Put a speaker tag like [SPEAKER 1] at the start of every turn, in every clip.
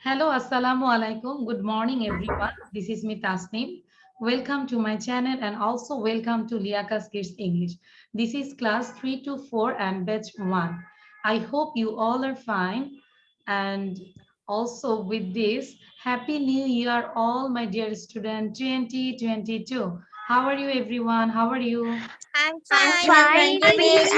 [SPEAKER 1] Hello, assalamu alaikum. Good morning, everyone. This is me, Tasneem. Welcome to my channel and also welcome to Liaka's Kids English. This is class 3 to 4 and batch 1. I hope you all are fine. And also with this, Happy New Year, all my dear student 2022. How are you, everyone? How are you?
[SPEAKER 2] I'm
[SPEAKER 3] I'm
[SPEAKER 2] fine.
[SPEAKER 3] fine, Miss.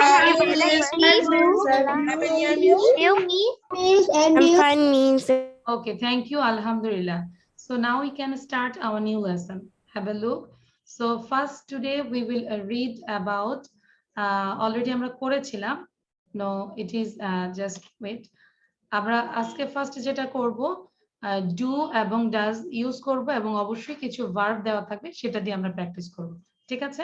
[SPEAKER 3] And
[SPEAKER 2] I'm fine, Miss.
[SPEAKER 1] Okay, thank you. Alhamdulillah. So now we can start our new lesson. Have a look. So first today we will read about already আমরা করেছিলাম. No, it is just wait. আমরা আজকে first যেটা করব do এবং does use করব এবং অবশ্যই কিছু ভার্ব দেওয়া থাকবে সেটা দিয়ে আমরা প্র্যাকটিস করব। ঠিক আছে?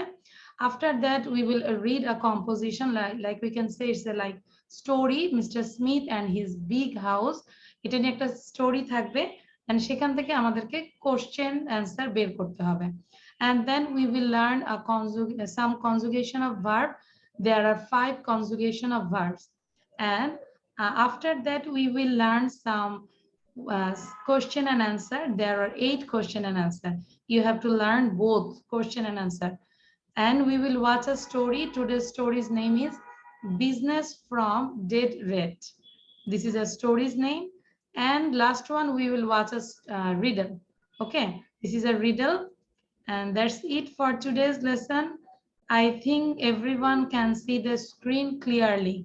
[SPEAKER 1] After that we will read a composition like we can say it's a like story Mr. Smith and his big house. এটা নিয়ে একটা স্টোরি থাকবে and সেখান থেকে আমাদেরকে কোশ্চেন অ্যানসার বের করতে হবে। And then we will learn some conjugation of verb. There are 5 conjugation of verbs. And after that we will learn some question and answer. There are 8 question and answer. You have to learn both question and answer. And we will watch a story. Today's story's name is Business from Dead Red. This is a story's name. And last one we will watch a riddle. Okay, this is a riddle. And that's it for today's lesson. I think everyone can see the screen clearly.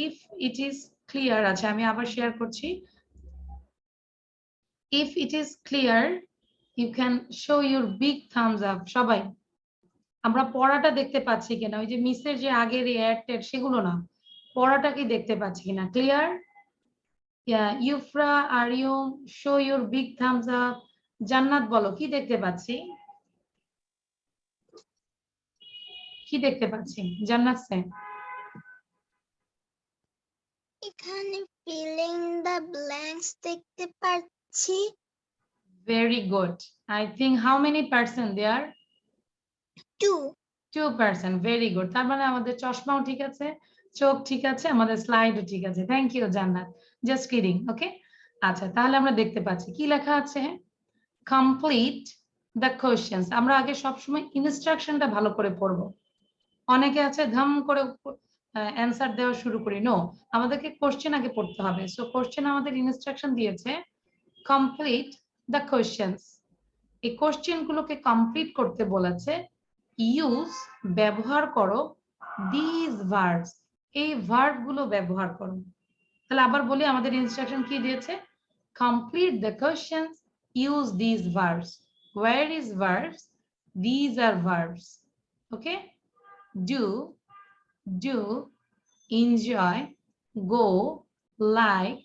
[SPEAKER 1] If it is clear, আচ্ছা আমি আবার share করছি। If it is clear, you can show your big thumbs up. সবাই আমরা পড়াটা দেখতে পাচ্ছি কিনা, ওই যে মিসের যে আগের অ্যাড টেড সেগুলো না, পড়াটা কি দেখতে পাচ্ছি কিনা? Clear? Yeah, Yufra, Aryum, show your big thumbs up. জান্নাত বলো কি দেখতে পাচ্ছি? কি দেখতে পাচ্ছি? জান্নাত স্যার
[SPEAKER 2] এখানে filling the blanks দেখতে পাচ্ছি।
[SPEAKER 1] Very good. I think how many person there? 2%. Very good. তার মানে আমাদের চশমাও ঠিক আছে, চোখ ঠিক আছে, আমাদের স্লাইডও ঠিক আছে। Thank you Jannat. Just kidding. Okay, আচ্ছা তাহলে আমরা দেখতে পাচ্ছি কি লেখা আছে। Complete the questions. আমরা আগে সবসময় ইনস্ট্রাকশনটা ভালো করে পড়বো। অনেকে আছে ধাম করে অ্যান্সার দেওয়া শুরু করি। নো, আমাদেরকে কোশ্চেন আগে পড়তে হবে। সো কোশ্চেন আমাদের ইনস্ট্রাকশন দিয়েছে কমপ্লিট দ্য কোশ্চেন্স। এই কোশ্চেন গুলোকে কমপ্লিট করতে বলেছে। ইউজ ব্যবহার করো দিস ভার্বস, এই ভার্ব গুলো ব্যবহার করো। তাহলে আবার বলি আমাদের ইনস্ট্রাকশন কি দিয়েছে? Complete the questions, use this verbs. Where is verbs? This are verbs. Okay, do, do, enjoy, go, like,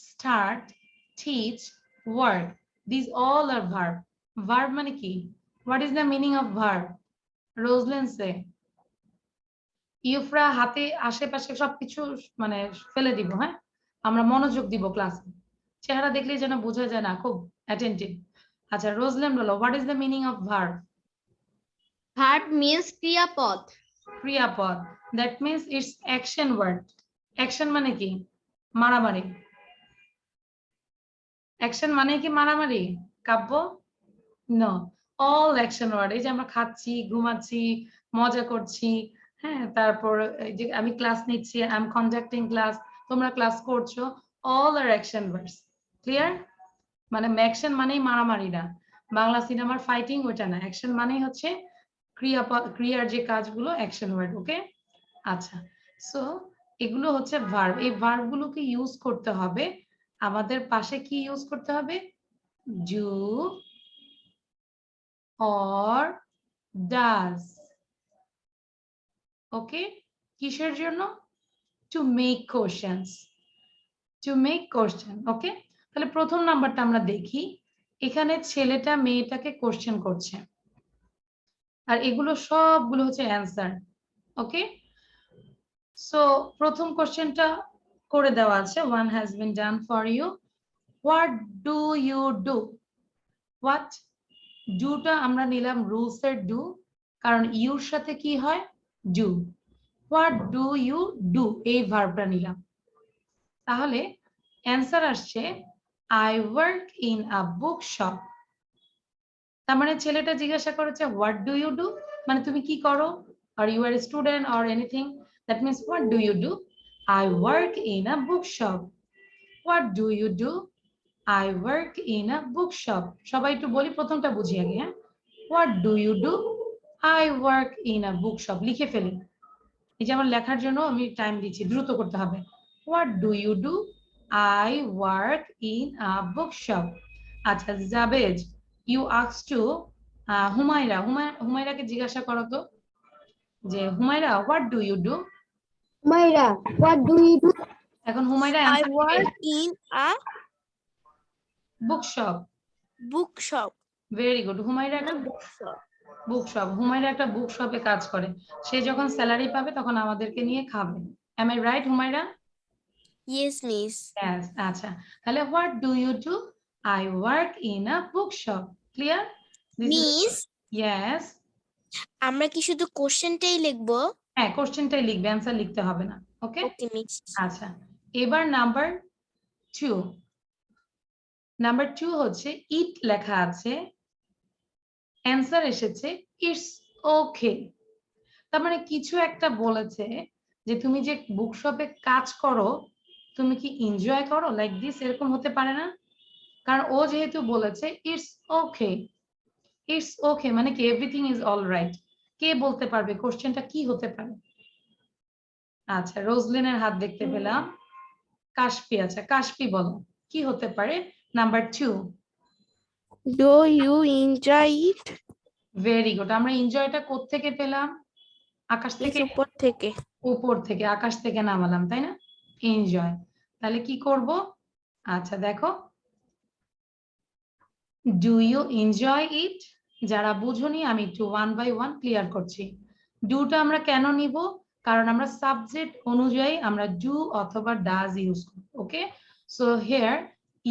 [SPEAKER 1] start, teach, work. These all are verb. Verb মানে কি? What is the meaning of verb? Rosalind say. ইউফরা হাতে আশেপাশে সবকিছু মানে ফেলে দিব, হ্যাঁ আমরা মনোযোগ দিব ক্লাসে। চেহারা দেখলেই যেন বোঝা যায় না খুব অ্যাটেন্টিভ। আচ্ছা রোজল্যান্ড বলো, what is the meaning of verb?
[SPEAKER 3] Verb means ক্রিয়াপদ।
[SPEAKER 1] ক্রিয়াপদ, that means it's action word. Action মানে কি? মারামারি। অ্যাকশন মানে কি মারামারি? Kavya? No, all action word. এই যে আমরা খাচ্ছি, ঘুমাচ্ছি, মজা করছি, হ্যাঁ তারপর যে আমি ক্লাস নিচ্ছি, আই এম কন্ডাক্টিং ক্লাস, তোমরা ক্লাস করছো, অল আর অ্যাকশন ওয়ার্ডস। ক্লিয়ার? মানে অ্যাকশন মানেই মারামারি না, বাংলা সিনেমার ফাইটিং ওটা না। অ্যাকশন মানেই হচ্ছে ক্রিয়ার যে কাজগুলো অ্যাকশন ওয়ার্ড। ওকে, আচ্ছা সো এগুলো হচ্ছে ভার্ব। এই ভার্ব গুলোকে ইউজ করতে হবে। আমাদের পাশে কি ইউজ করতে হবে? Do or does. ওকে, কিসের জন্য? To make questions, to make question. Okay, তাহলে প্রথম নাম্বারটা আমরা দেখি। এখানে ছেলেটা মেয়েটাকে কোশ্চেন করছে আর এগুলো সবগুলো হচ্ছে অ্যান্সার। ওকে, সো প্রথম কোশ্চেনটা করে দেওয়া আছে, one has been done for you. What do you do? What? ডুটা আমরা নিলাম রুলস এর ডু, কারণ ইউর সাথে কি হয়? Do. What do you do, এই ভার্বটা নিলাম। তাহলে অ্যান্সার আসছে I work in a bookshop. তার মানে ছেলেটা জিজ্ঞাসা করেছে what do you do, মানে তুমি কি করো, or you are a student or anything, that means what do you do? I work in a bookshop. What do you do? I work in a bookshop. সবাই একটু বলি, প্রথমটা বুঝি আগে। হ্যাঁ, what do you do? I work in a bookshop. লিখে ফেলি, এই যে আমার লেখার জন্য আমি টাইম দিচ্ছি, দ্রুত করতে হবে। What do you do? I work in a bookshop. আচ্ছা Jabed, you ask to Humaira. হুমায়রাকে জিজ্ঞাসা করো তো যে Humaira what do you do?
[SPEAKER 2] Myra, what do you do?
[SPEAKER 1] এখন Humaira
[SPEAKER 2] I
[SPEAKER 1] answer
[SPEAKER 2] work in a
[SPEAKER 1] bookshop.
[SPEAKER 2] bookshop.
[SPEAKER 1] Very good. Humaira একটা
[SPEAKER 2] Bookshop.
[SPEAKER 1] বুকশপ, হুমায়রা একটা বুকশপে কাজ করে, সে যখন স্যালারি পাবে তখন আমাদেরকে নিয়ে খাবে। Am I right, Humaira?
[SPEAKER 2] Yes, miss.
[SPEAKER 1] Yes. আচ্ছা, তাহলে what do you do? I work in a bookshop. Clear? This is
[SPEAKER 2] Miss,
[SPEAKER 1] yes.
[SPEAKER 2] আমরা কি শুধু কোশ্চেনটাই লিখবো?
[SPEAKER 1] হ্যাঁ, কোশ্চেনটাই লিখবে, অ্যান্সার লিখতে হবে না। ওকে,
[SPEAKER 2] ওকে মিস।
[SPEAKER 1] আচ্ছা এবার নাম্বার 2। নাম্বার 2 হচ্ছে ইট লেখা আছে, অ্যান্সার এসেছে ইটস ওকে। তার মানে কিছু একটা বলেছে যে তুমি যে বুকশপে কাজ করো তুমি কি এনজয় করো, লাইক দিস, এরকম হতে পারে না? কারণ ও যেহেতু বলেছে ইটস ওকে, ইটস ওকে মানে কি এভরিথিং ইজ অলরাইট। কে বলতে পারবে কোশ্চেনটা কি হতে পারে? আচ্ছা রোজলিনের হাত দেখতে পেলাম। কাশফি, আচ্ছা কাশফি বলো কি হতে পারে number 2?
[SPEAKER 2] Do you enjoy it?
[SPEAKER 1] Very good. আমরা এনজয়টা কোত্থেকে পেলাম? আকাশ থেকে?
[SPEAKER 2] উপর থেকে।
[SPEAKER 1] উপর থেকে, আকাশ থেকে নামালাম, তাই না? এনজয়। তাহলে কি করব? আচ্ছা দেখো, ডু ইউ এনজয় ইট? যারা বুঝোনি আমি একটু ওয়ান বাই ওয়ান ক্লিয়ার করছি। ডুটা আমরা কেন নিব? কারণ আমরা সাবজেক্ট অনুযায়ী আমরা ডু অথবা ডাজ ইউজ করব। ওকে, সো হিয়ার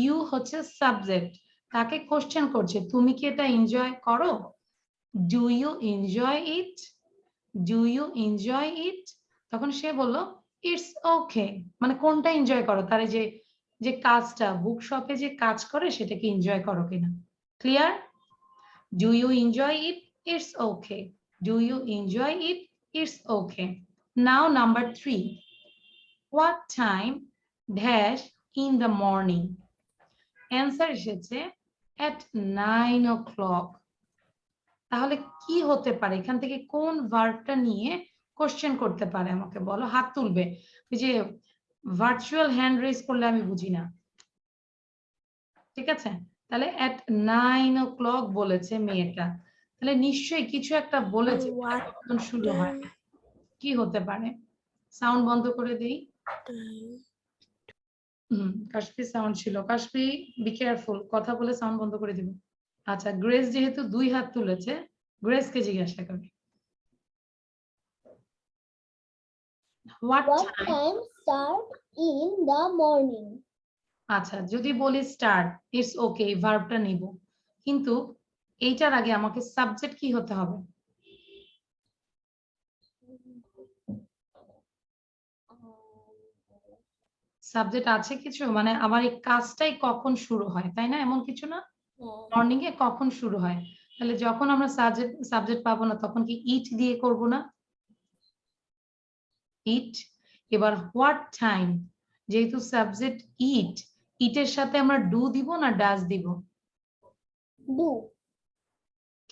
[SPEAKER 1] ইউ হচ্ছে সাবজেক্ট, তাকে কোশ্চেন করছে তুমি কি এটা এনজয় করো? Do you enjoy it? Do you enjoy it? তখন সে বলল ইটস ওকে, মানে কোনটা এনজয় করো, তার যে যে কাজটা বুকশপে যে কাজ করে সেটাকে এনজয় করো কিনা। Clear? Do you enjoy it? It's okay. Do you enjoy it? It's okay. Now number 3, what time dash in the morning? Answer এসেছে at 9 o'clock. তাহলে কি হতে পারে, এখান থেকে কোন ভার্বটা নিয়ে কোশ্চেন করতে পারে আমাকে বলো, হাত তুলবে। ওই যে ভার্চুয়াল হ্যান্ড রেজ করলে আমি বুঝি না, ঠিক আছে? তাহলে at 9 o'clock বলেছে মেয়েটা, তাহলে নিশ্চয়ই কিছু একটা বলেছে কখন শুরু হয়, কি হতে পারে? সাউন্ড বন্ধ করে দেই। কাশফি সাউন্ড ছিল, কাশফি বি কেয়ারফুল, কথা বলে সাউন্ড বন্ধ করে দিবে। আচ্ছা গ্রেস যেহেতু 2 হাত তুলেছে, গ্রেসকে জিজ্ঞাসা করি What time
[SPEAKER 2] start in the morning?
[SPEAKER 1] আচ্ছা যদি বলি স্টার্ট, ইটস ওকে, ভার্বটা নিব, কিন্তু এইটার আগে আমাকে সাবজেক্ট কি হতে হবে? সাবজেক্ট আছে কিছু, মানে আমার এই কাজটাই কখন শুরু হয়, তাই না? এমন কিছু না, মর্নিং এ কখন শুরু হয়, তাহলে যখন আমরা সাবজেক্ট পাবো না তখন কি ইট দিয়ে করব না? ইট। এবার হোয়াট টাইম, যেহেতু সাবজেক্ট ইট, ইটের সাথে আমরা ডু দিব না ডাজ দিব?
[SPEAKER 2] ডু।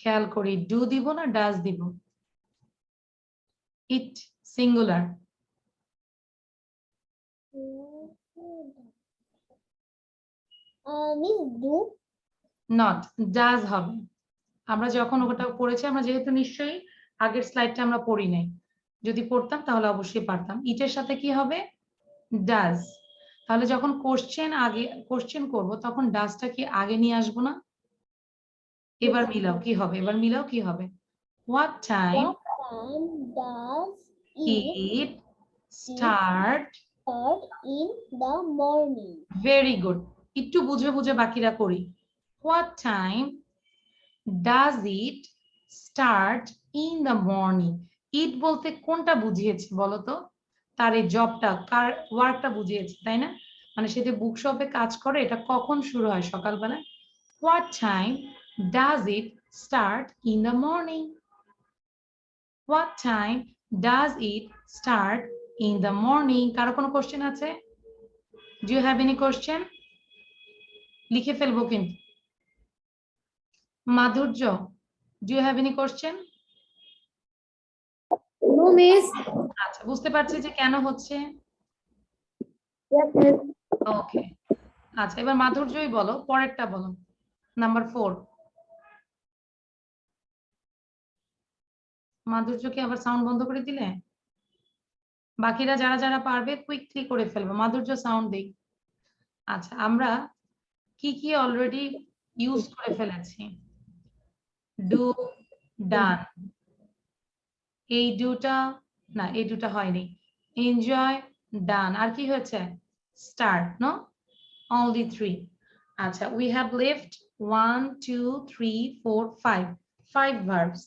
[SPEAKER 1] খেয়াল করি, ডু দিব না ডাজ দিব? ইট সিঙ্গুলার,
[SPEAKER 2] ডু
[SPEAKER 1] নট ডাজ হবে। আমরা যখন ওটা পড়েছি, আমরা যেহেতু নিশ্চয়ই আগের স্লাইডটা আমরা পড়ি নাই, যদি পড়তাম তাহলে অবশ্যই পারতাম। ইটের সাথে কি হবে? ডাজ। তাহলে যখন কোশ্চেন করব তখন ডাজটা কি আগে নিয়ে আসবো না? এবার মিলাও কি হবে, এবার মিলাও কি হবে? What time
[SPEAKER 2] does
[SPEAKER 1] it start
[SPEAKER 2] in the morning?
[SPEAKER 1] Very good. একটু বুঝে বুঝে বাকিরা করি। What time does it start in the morning? It বলতে কোনটা বুঝিয়েছে বলো তো? তার এই জবটা, কার ওয়ার্কটা বুঝিয়েছে, তাই না? মানে সে যে বুকশপে কাজ করে এটা কখন শুরু হয় সকালবেলায়? What time does it start in the morning? What time does it start in the morning? কারো কোনো কোশ্চেন আছে? Do you have any question? লিখে ফেলবো কিন্তু। মাধুর্য, do you have any question?
[SPEAKER 2] No, miss.
[SPEAKER 1] আচ্ছা, বুঝতে পারছি যে কেন হচ্ছে।
[SPEAKER 2] Yes, miss.
[SPEAKER 1] ওকে, আচ্ছা এবার মাধুর্যই বলো, পরেরটা বলো, নাম্বার 4। মাধুর্যকে আবার সাউন্ড বন্ধ করে দিলে? বাকিরা যারা যারা পারবে কুইকলি করে ফেলবো। মাধুর্য সাউন্ড দেই। আচ্ছা, আমরা কি কি অলরেডি ইউজ করে ফেলেছি? ডু, ডান, এই দুটা না, এই দুটা হয়নি। এনজয়, ডান, আর কি হয়েছে? Start, no? অনলি 3। আচ্ছা, উই হ্যাভ লেফট 1 2 3 4 5 ভার্বস।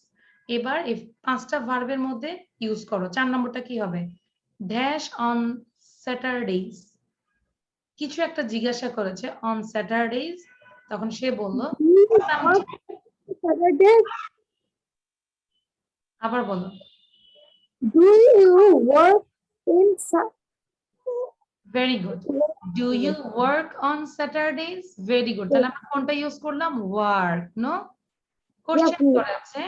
[SPEAKER 1] এবার এই 5টা ভার্বের মধ্যে ইউজ করো। 4 নম্বরটা কি হবে? Dash on স্যাটারডেজ। কিছু একটা জিজ্ঞাসা করেছে অন স্যাটারডেজ, তখন সে বলল আবার বলো।
[SPEAKER 2] Do you work in
[SPEAKER 1] very good. Do you work on Saturdays? Very good. তাহলে আমরা কোনটা ইউজ করলাম? Work, no? কোশ্চেন করে আছে,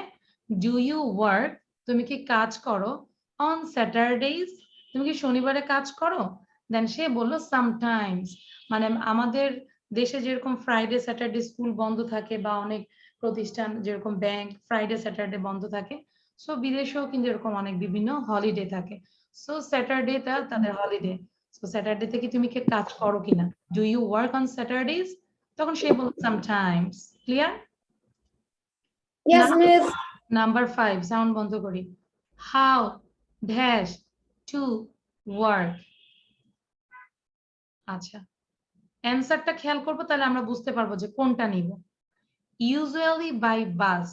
[SPEAKER 1] ডু ইউ ওয়ার্ক, তুমি কি কাজ করো? অন স্যাটারডেজ, তুমি কি শনিবারে কাজ করো? দেন সে বলল সামটাইমস। মানে আমাদের দেশে যেরকম ফ্রাইডে স্যাটারডে স্কুল বন্ধ থাকে বা অনেক প্রতিষ্ঠান যেরকম ব্যাংক ফ্রাইডে স্যাটারডে বন্ধ থাকে, সো বিদেশেও কিন্তু এরকম অনেক বিভিন্ন হলিডে থাকে। সো স্যাটারডেটা তাদের হলিডে। সো স্যাটারডে থেকে তুমি কি কাজ করো কিনা? Do you work on Saturdays? তখন সে বলল sometimes. Clear?
[SPEAKER 2] Yes, miss.
[SPEAKER 1] Number 5, sound বন্ধ করি। How dash to work. আচ্ছা, অ্যানসারটা খেয়াল করবো, তাহলে আমরা বুঝতে পারবো যে কোনটা নিব। Usually by bus.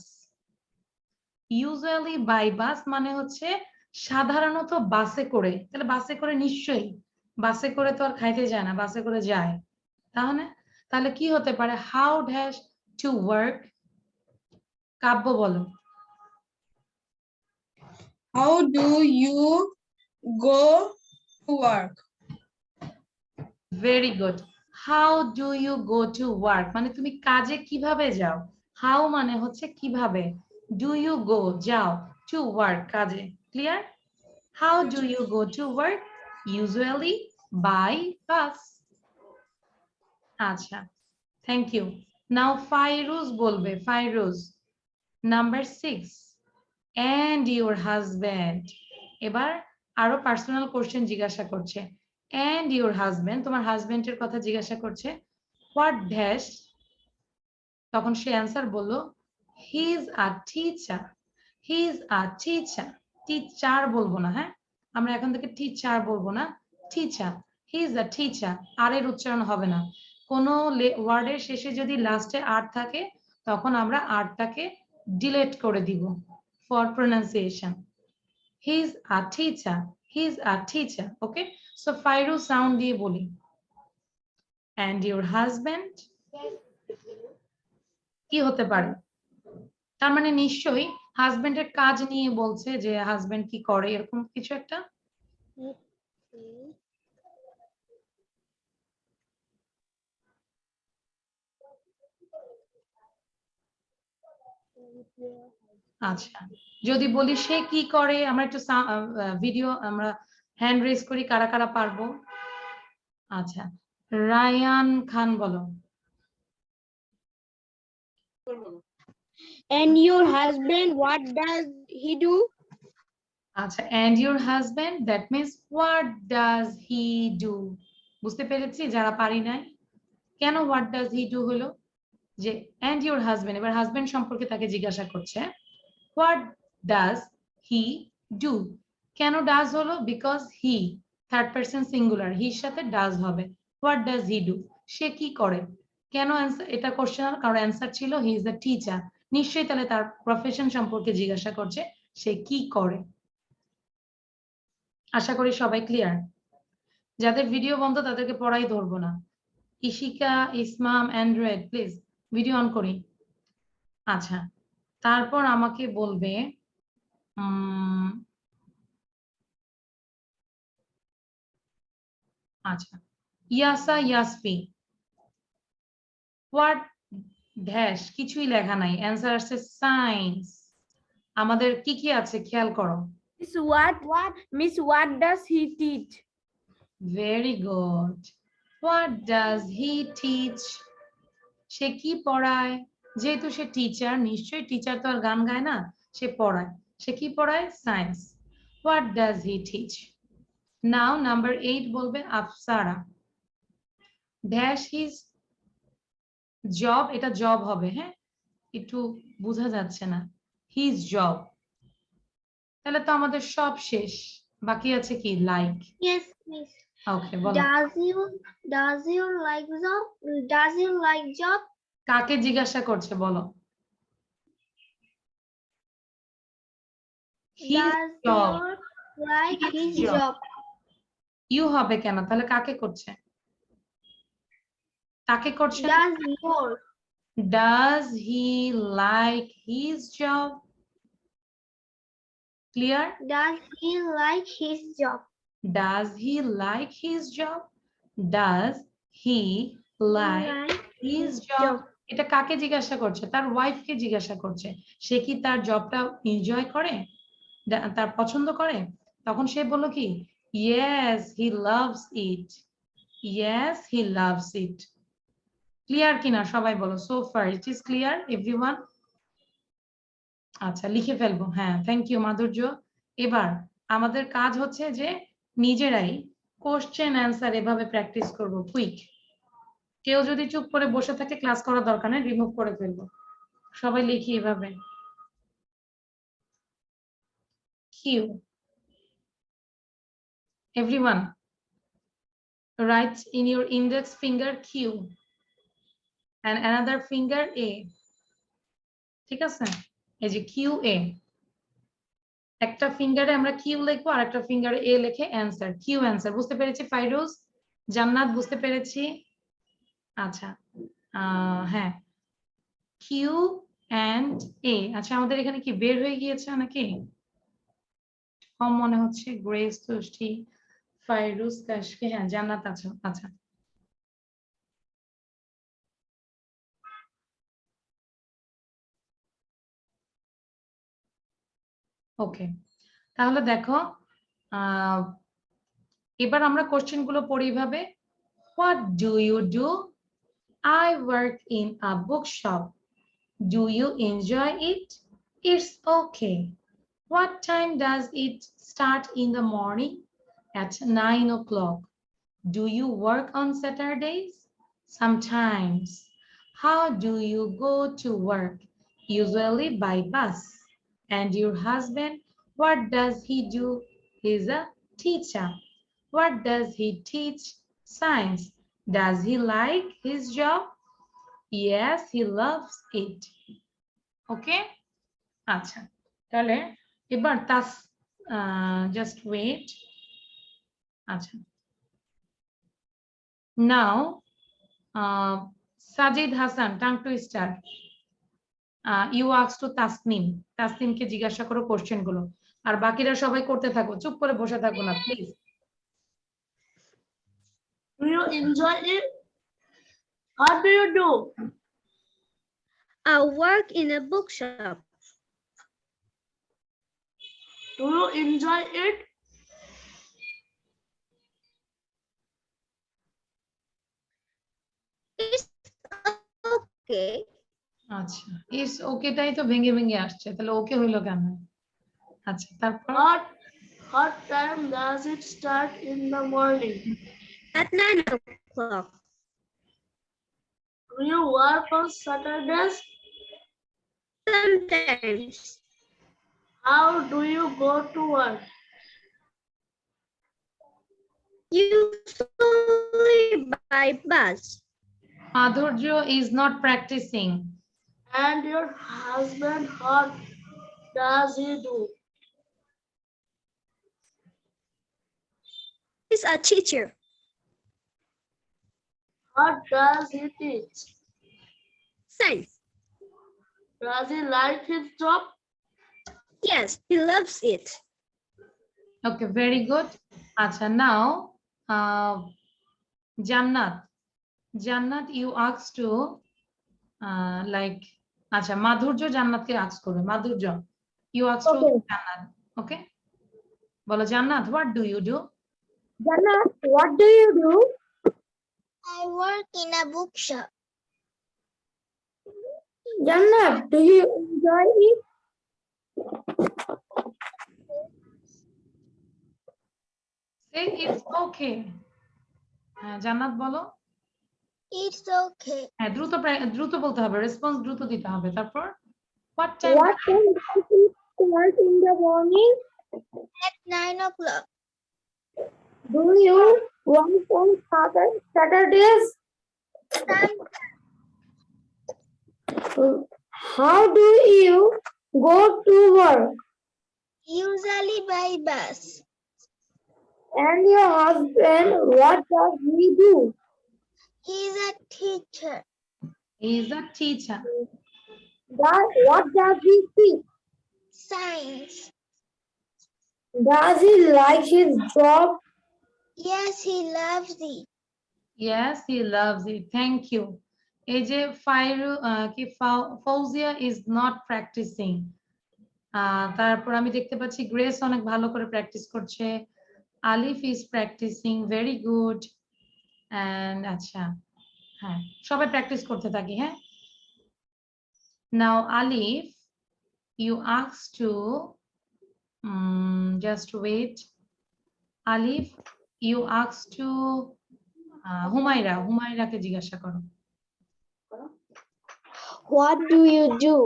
[SPEAKER 1] Usually by bus মানে হচ্ছে সাধারণত বাসে করে। তাহলে বাসে করে নিশ্চয়ই, বাসে করে তো আর খাইতে যায় না, বাসে করে যায়। তাহলে তাহলে কি হতে পারে? How dash to work. Kavya বলো।
[SPEAKER 4] How do you go to work?
[SPEAKER 1] Very good. How do you go to work মানে তুমি কাজে কিভাবে যাও। হাউ মানে হচ্ছে কিভাবে, ডু ইউ গো যাও, টু ওয়ার্ক কাজে। Clear? How do you go to work? Usually by bus. আচ্ছা, থ্যাংক ইউ। নাও ফাইরুজ বলবে। Fairuz, number 6, and your husband। এবার আরো পার্সোনাল কোশ্চেন জিজ্ঞাসা করছে। and your husband, তোমার হাজবেন্ডের কথা জিজ্ঞাসা করছে। what dash, তখন সে অ্যান্সার বলল he is a teacher। he is a teacher। Teacher বলবো না, হ্যাঁ, আমরা এখন থেকে টিচার বলবো না, teacher. he is a teacher। আর এর উচ্চারণ হবে না। কোন ওয়ার্ডের শেষে যদি লাস্টে আর থাকে তখন আমরা আরটাকে ডিলিট করে দিব for pronunciation. He is a teacher। he is a teacher। okay, so ফাইরু সাউন্ড দিয়ে বলি। and your husband কি হতে পারে? তার মানে নিশ্চয়ই হাজবেন্ডের কাজ নিয়ে বলছে, যে হাজবেন্ড কি করে, এরকম কিছু একটা। আচ্ছা, যদি বলি সে কি করে, আমরা একটু ভিডিও আমরা হ্যান্ড রেজ করি, কারা কারা পারবো। আচ্ছা, রায়ান খান বলো।
[SPEAKER 3] And your husband, what does he do?
[SPEAKER 1] আচ্ছা, and your husband, that means what does he do? বুঝতে পেরেছি যারা পারি নাই। কেন what does he do হলো? যে and your husband, এবার হাজবেন্ড সম্পর্কে তাকে জিজ্ঞাসা করছে what does he do। কেন does হলো? because he third person singular, হির সাথে does হবে। what does he do, সে কি করে। কেন এটা কোশ্চেন, কারণ অ্যান্সার ছিল he is a teacher। নিশ্চয়ই তাহলে তার প্রফেশন সম্পর্কে জিজ্ঞাসা করছে, সে কি করে। আশা করি সবাই ক্লিয়ার। যাদের ভিডিও বন্ধ তাদেরকে পড়াই ধরবো না। Ishika, Ismam, Android, please video on করি। আচ্ছা, তারপর আমাকে বলবে আচ্ছা, ইয়াসা, ইয়াসপি, হোয়াট ড্যাশ, কিছুই লেখা নাই, অ্যান্সার আসছে সায়েন্স। আমাদের কি কি আছে খেয়াল করো।
[SPEAKER 3] Miss, what does he teach?
[SPEAKER 1] Very good. What does he teach, সে কি পড়ায়। যেহেতু সে টিচার, নিশ্চয়ই টিচার তো আর গান গায় না, সে পড়ায়। সে কি পড়ায়? Science. What does he teach. Now number 8 বলবে আফসারা, ড্যাশ হিজ জব, এটা জব হবে, হ্যাঁ একটু বোঝা যাচ্ছে না, হিজ জব। তাহলে তো আমাদের সব শেষ, বাকি আছে কি লাইক।
[SPEAKER 3] Yes, Miss.
[SPEAKER 1] ওকে বলো,
[SPEAKER 3] Does you like job? Does you like job?
[SPEAKER 1] কাকে জিজ্ঞাসা করছে বলো। হিজ
[SPEAKER 3] Does
[SPEAKER 1] জব,
[SPEAKER 3] you like
[SPEAKER 1] His
[SPEAKER 3] his
[SPEAKER 1] job.
[SPEAKER 3] job?
[SPEAKER 1] You হবে কেন, তাহলে কাকে করছে? তাকে করছে না?
[SPEAKER 3] Does your
[SPEAKER 1] Does he like his job? Clear?
[SPEAKER 3] Does he like his job?
[SPEAKER 1] Does he like his job? Does he like his job? এটা কাকে জিজ্ঞাসা করছে? তার ওয়াইফকে জিজ্ঞাসা করছে। সে কি তার জবটা এনজয় করে, তার পছন্দ করে? তখন সে বলল কি, yes he loves it, yes he loves it. Clear কিনা সবাই বলো, so far it is clear everyone? আচ্ছা লিখে ফেলবো, হ্যাঁ থ্যাংক ইউ মাধুর্য। এবার আমাদের কাজ হচ্ছে যে নিজেরাই কোশ্চেন অ্যান্সার এভাবে প্র্যাকটিস করব কুইক। কেউ যদি চুপ করে বসে থাকে ক্লাস করার দরকার নেই, রিমুভ করে ফেলবো। সবাই লিখি এভাবে, Q, everyone write in your index finger Q and another finger A, ঠিক আছে? এই যে কিউ এ, একটা ফিঙ্গারে আমরা কিউ লিখবো আর একটা ফিঙ্গারে এ লিখে অ্যান্সার, কিউ অ্যান্সার। বুঝতে পেরেছি ফাইরুজ, জান্নাত বুঝতে পেরেছি? আচ্ছা হ্যাঁ, কিউ এন্ড এ। আচ্ছা আমাদের এখানে কি বের হয়ে গিয়েছে নাকি কম মনে হচ্ছে? গ্রেস, তুষ্টি, ফাইরুজ, তাশফি, হ্যাঁ জান্নাত আছে। আচ্ছা ওকে, তাহলে দেখো এবার আমরা কোশ্চেন গুলো পড়ি ভাবে। What do you do? I work in a bookshop. Do you enjoy it? It's okay. What time does it start in the morning? At 9 o'clock. Do you work on Saturdays? Sometimes. How do you go to work? Usually by bus. And your husband, what does he do? He's a teacher. What does he teach? Science. Does he like his job? Yes, he loves it. Okay? আচ্ছা তাহলে এবার তাস, just wait. আচ্ছা now Sajid Hassan, tongue twister, you ask to Tasnim. তাসনিমকে জিজ্ঞাসা করো question গুলো, আর বাকিরা সবাই করতে থাকো, চুপ করে বসে থাকো না please.
[SPEAKER 3] Do you enjoy it? What do you do? I work in a bookshop. Do you enjoy it? It's okay.
[SPEAKER 1] আচ্ছা ইটস ওকেটাই তো ভেঙে ভেঙে আসছে, তাহলে ওকে হইলো কেন? আচ্ছা তারপর
[SPEAKER 3] What time does it start in the morning? At 9 o'clock. Do you work on Saturdays? Sometimes. How do you go to work? Usually by bus.
[SPEAKER 1] Madhurjo is not practicing.
[SPEAKER 3] And your husband, what does he do? He's a teacher. What does he teach?
[SPEAKER 5] Science.
[SPEAKER 3] Does he like his job?
[SPEAKER 5] Yes, he loves it.
[SPEAKER 1] Okay, very good. Acha, now Jannat, you ask to like acha Madhurjo Jannatকে ask করবে Madhurjo, you ask to
[SPEAKER 2] Okay.
[SPEAKER 1] Jannat. Okay, বলো Jannat, what do you do?
[SPEAKER 2] Jannat, what do you do?
[SPEAKER 5] I work in a bookshop.
[SPEAKER 2] Jannat, do you enjoy it?
[SPEAKER 1] Say it's okay. জান্নাত বলো।
[SPEAKER 5] It's okay.
[SPEAKER 1] হ্যাঁ, দ্রুত বলতে হবে, response দ্রুত দিতে হবে। তারপর what time?
[SPEAKER 2] What time does it start in the morning?
[SPEAKER 5] At 9 o'clock.
[SPEAKER 2] Do you work on Saturdays? How do you go to work?
[SPEAKER 5] Usually by bus.
[SPEAKER 2] And your husband, what does he do?
[SPEAKER 5] He's a teacher.
[SPEAKER 1] He is a teacher.
[SPEAKER 2] What does he teach?
[SPEAKER 5] Science.
[SPEAKER 2] Does he like his job?
[SPEAKER 5] Yes, he loves it.
[SPEAKER 1] Yes, he loves it. Thank you. এই যে Fauzia is not practicing. তারপর আমি দেখতে পাচ্ছি grace অনেক ভালো করে practice করছে। আলিফ is practicing, very good. And আচ্ছা, হ্যাঁ, সবাই প্র্যাকটিস করতে থাকি। হ্যাঁ, now Alif, you ask to just wait. Alif, you ask to হুমায়রাকে জিজ্ঞাসা করো।
[SPEAKER 2] What do you do?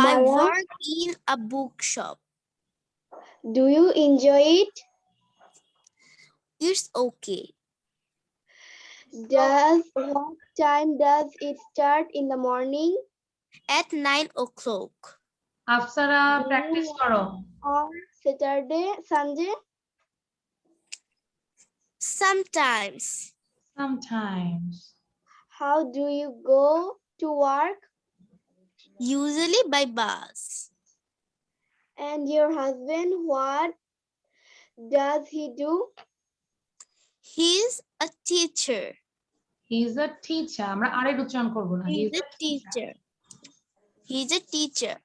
[SPEAKER 5] I
[SPEAKER 2] Maya?
[SPEAKER 5] work in a bookshop.
[SPEAKER 2] Do you enjoy it?
[SPEAKER 5] It's okay.
[SPEAKER 2] What time does it start in the morning?
[SPEAKER 5] At 9 o'clock.
[SPEAKER 1] Afsara practice করো।
[SPEAKER 2] On Saturday, Sunday?
[SPEAKER 5] Sometimes.
[SPEAKER 1] Sometimes.
[SPEAKER 2] How do you go to work?
[SPEAKER 5] Usually by bus.
[SPEAKER 2] And your husband, what does he do?
[SPEAKER 5] He's a teacher.
[SPEAKER 1] He is a teacher. আমরা আরেক উচ্চারণ করব না। He
[SPEAKER 5] He's
[SPEAKER 1] is
[SPEAKER 5] a teacher. He's a teacher.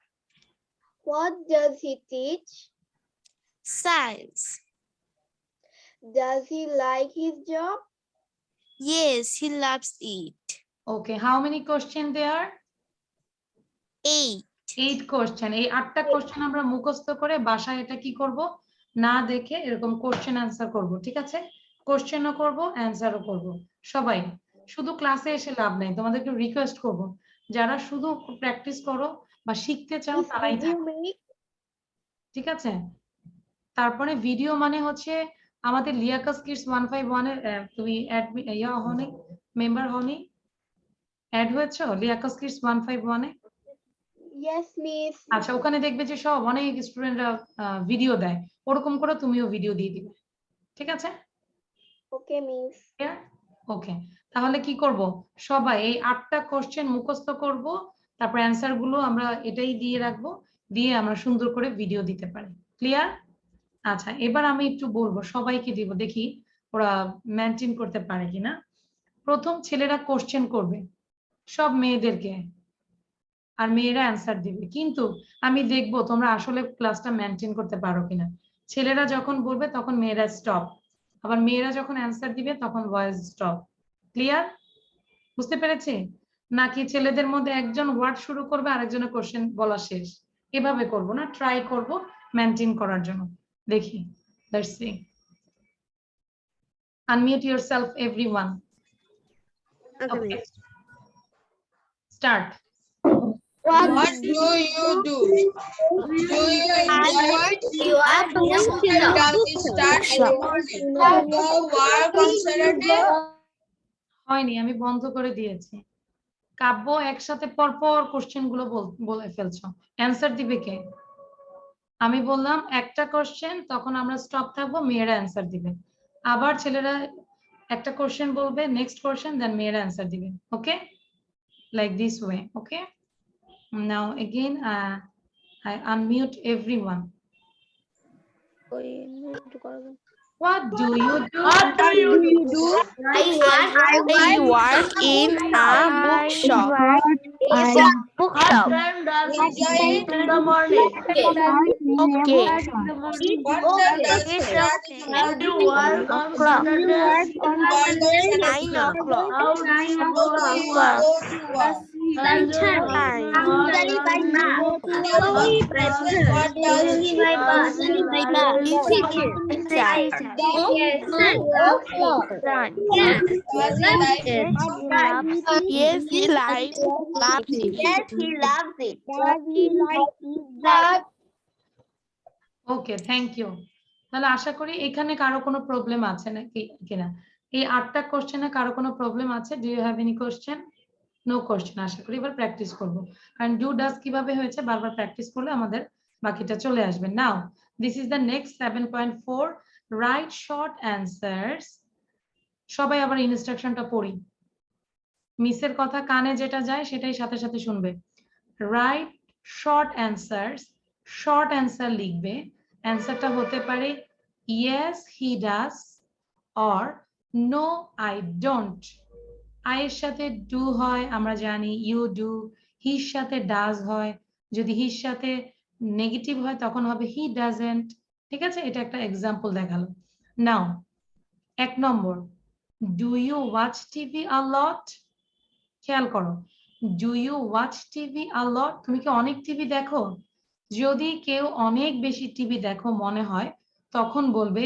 [SPEAKER 2] What does he teach?
[SPEAKER 5] Science.
[SPEAKER 2] Does he like his job?
[SPEAKER 5] Yes, he loves it.
[SPEAKER 1] Okay, how many questions there?
[SPEAKER 5] 8.
[SPEAKER 1] 8 question. এই 8টা question আমরা মুখস্থ করে বাসায় এটা কি করব, না দেখে এরকম কোশ্চেন অ্যানসার করব। ঠিক আছে, কোশ্চেনও করব, অ্যানসারও করব। সবাই শুধু ক্লাসে এসে লাভ নাই, তোমাদেরকে রিকোয়েস্ট করব যারা শুধু প্র্যাকটিস করো বা শিখতে চাও তারাই থাকো। ঠিক আছে, তারপরে ভিডিও মানে হচ্ছে আমাদের লিয়াকাস কিডস 151 এর তুমি মেম্বার হওনি, অ্যাড হয়েছো লিয়াকাস কিডস 151 এ?
[SPEAKER 2] Yes, miss.
[SPEAKER 1] আচ্ছা, ওখানে দেখবে যে সব অনেক স্টুডেন্টরা ভিডিও দেয়, ওরকম করে তুমিও ভিডিও দিয়ে দিবে। ঠিক আছে,
[SPEAKER 2] Okay, miss.
[SPEAKER 1] ওকে। তাহলে কি করব, সবাই এই 8টা কোশ্চেন মুখস্থ করব, তারপর অ্যানসার গুলো আমরা এটাই দিয়ে রাখবো, দিয়ে আমরা সুন্দর করে ভিডিও দিতে পারি। ক্লিয়ার? আচ্ছা, এবার আমি একটু বলবো, সবাইকে দিব, দেখি ওরা মেনটেন করতে পারে কিনা। প্রথম ছেলেরা কোশ্চেন করবে সব মেয়েদেরকে, আর মেয়েরা অ্যানসার দিবে, কিন্তু আমি দেখবো তোমরা আসলে ক্লাসটা মেনটেন করতে পারো কিনা। ছেলেরা যখন বলবে তখন মেয়েরা স্টপ, আবার মেয়েরা যখন অ্যানসার দিবে তখন ভয়েস স্টপ। ক্লিয়ার? বুঝতে পেরেছি? নাকি ছেলেদের মধ্যে একজন ওয়ার্ড শুরু করবে আরেকজনের কোশ্চেন বলা শেষ, এভাবে করব না, ট্রাই করব মেনটেন করার জন্য। দেখি, let's see. Unmute yourself everyone. Okay. Start.
[SPEAKER 4] What do you do? Do you enjoy it? Does it start in the morning? Do you work on Saturday?
[SPEAKER 1] হয়নি, আমি বন্ধ করে দিয়েছি। কাব্য একসাথে পরপর কোশ্চেন গুলো বলে ফেলছো, অ্যানসার দিবে কে? আমি বললাম একটা কোশ্চেন, তখন আমরা স্টপ থাকবো, মেয়েরা অ্যানসার দিবে। আবার ছেলেরা একটা কোশ্চেন বলবে, নেক্সট কোশ্চেন, দেন মেয়েরা অ্যান্সার দিবে। Okay, like this way. Okay, now again I unmute everyone. What do you do?
[SPEAKER 2] What do you do? I
[SPEAKER 4] work in a bookshop.
[SPEAKER 2] What time does it eat in the morning?
[SPEAKER 4] Okay.
[SPEAKER 2] What time does it start in the morning? How do you work on Saturdays?
[SPEAKER 4] 9 o'clock.
[SPEAKER 2] How do you go to work?
[SPEAKER 4] Time. Yes, he likes laughing.
[SPEAKER 1] Okay, thank you. তাহলে আশা করি এখানে কারো কোনো problem আছে নাকি কিনা, এই 8টা কোশ্চেনে কারো কোনো প্রবলেম আছে? Do you have any question? No question. আশা করি এবার প্র্যাকটিস করব, কারণ ডু ডাজ কিভাবে হয়েছে বারবার প্র্যাকটিস করলে আমাদের বাকিটা চলে আসবে। Now this is the next 7.4, right short answers. সবাই আবার ইনস্ট্রাকশনটা পড়ি, মিসের কথা কানে যেটা যায় সেটাই সাথে সাথে শুনবে। Write short answers, short answer লিখবে। অ্যান্সারটা হতে পারে yes he does or no I don't. আয়ের সাথে ডু হয় আমরা জানি, ইউ ডু। হির সাথে ডাজ হয়, যদি হির সাথে নেগেটিভ হয় তখন হবে হি ডাজেন্ট। ঠিক আছে, এটা একটা এক্সাম্পল দেখালো। নাও 1 নম্বর, do you watch TV a লট? খেয়াল করো, do you watch TV a লট, তুমি কি অনেক টিভি দেখো? যদি কেউ অনেক বেশি টিভি দেখো মনে হয় তখন বলবে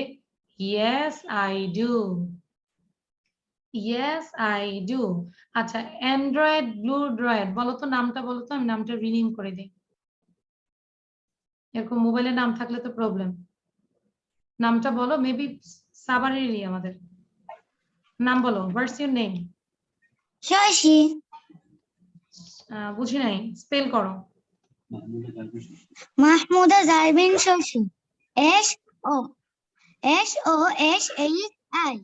[SPEAKER 1] yes I do, yes I do. আচ্ছা, অ্যান্ড্রয়েড ব্লু ড্রয়েড বলো তো, নামটা বলো তো, আমি নামটা রিনেম করে দিই। এরকম মোবাইলের নাম থাকলে তো প্রবলেম। নামটা বলো, মেবি সাবারেরই আমাদের নাম বলো। What's your name?
[SPEAKER 5] শশী।
[SPEAKER 1] বুঝি নাই, স্পেল করো।
[SPEAKER 5] মাহমুদা জারবিন শশী। SOSHI।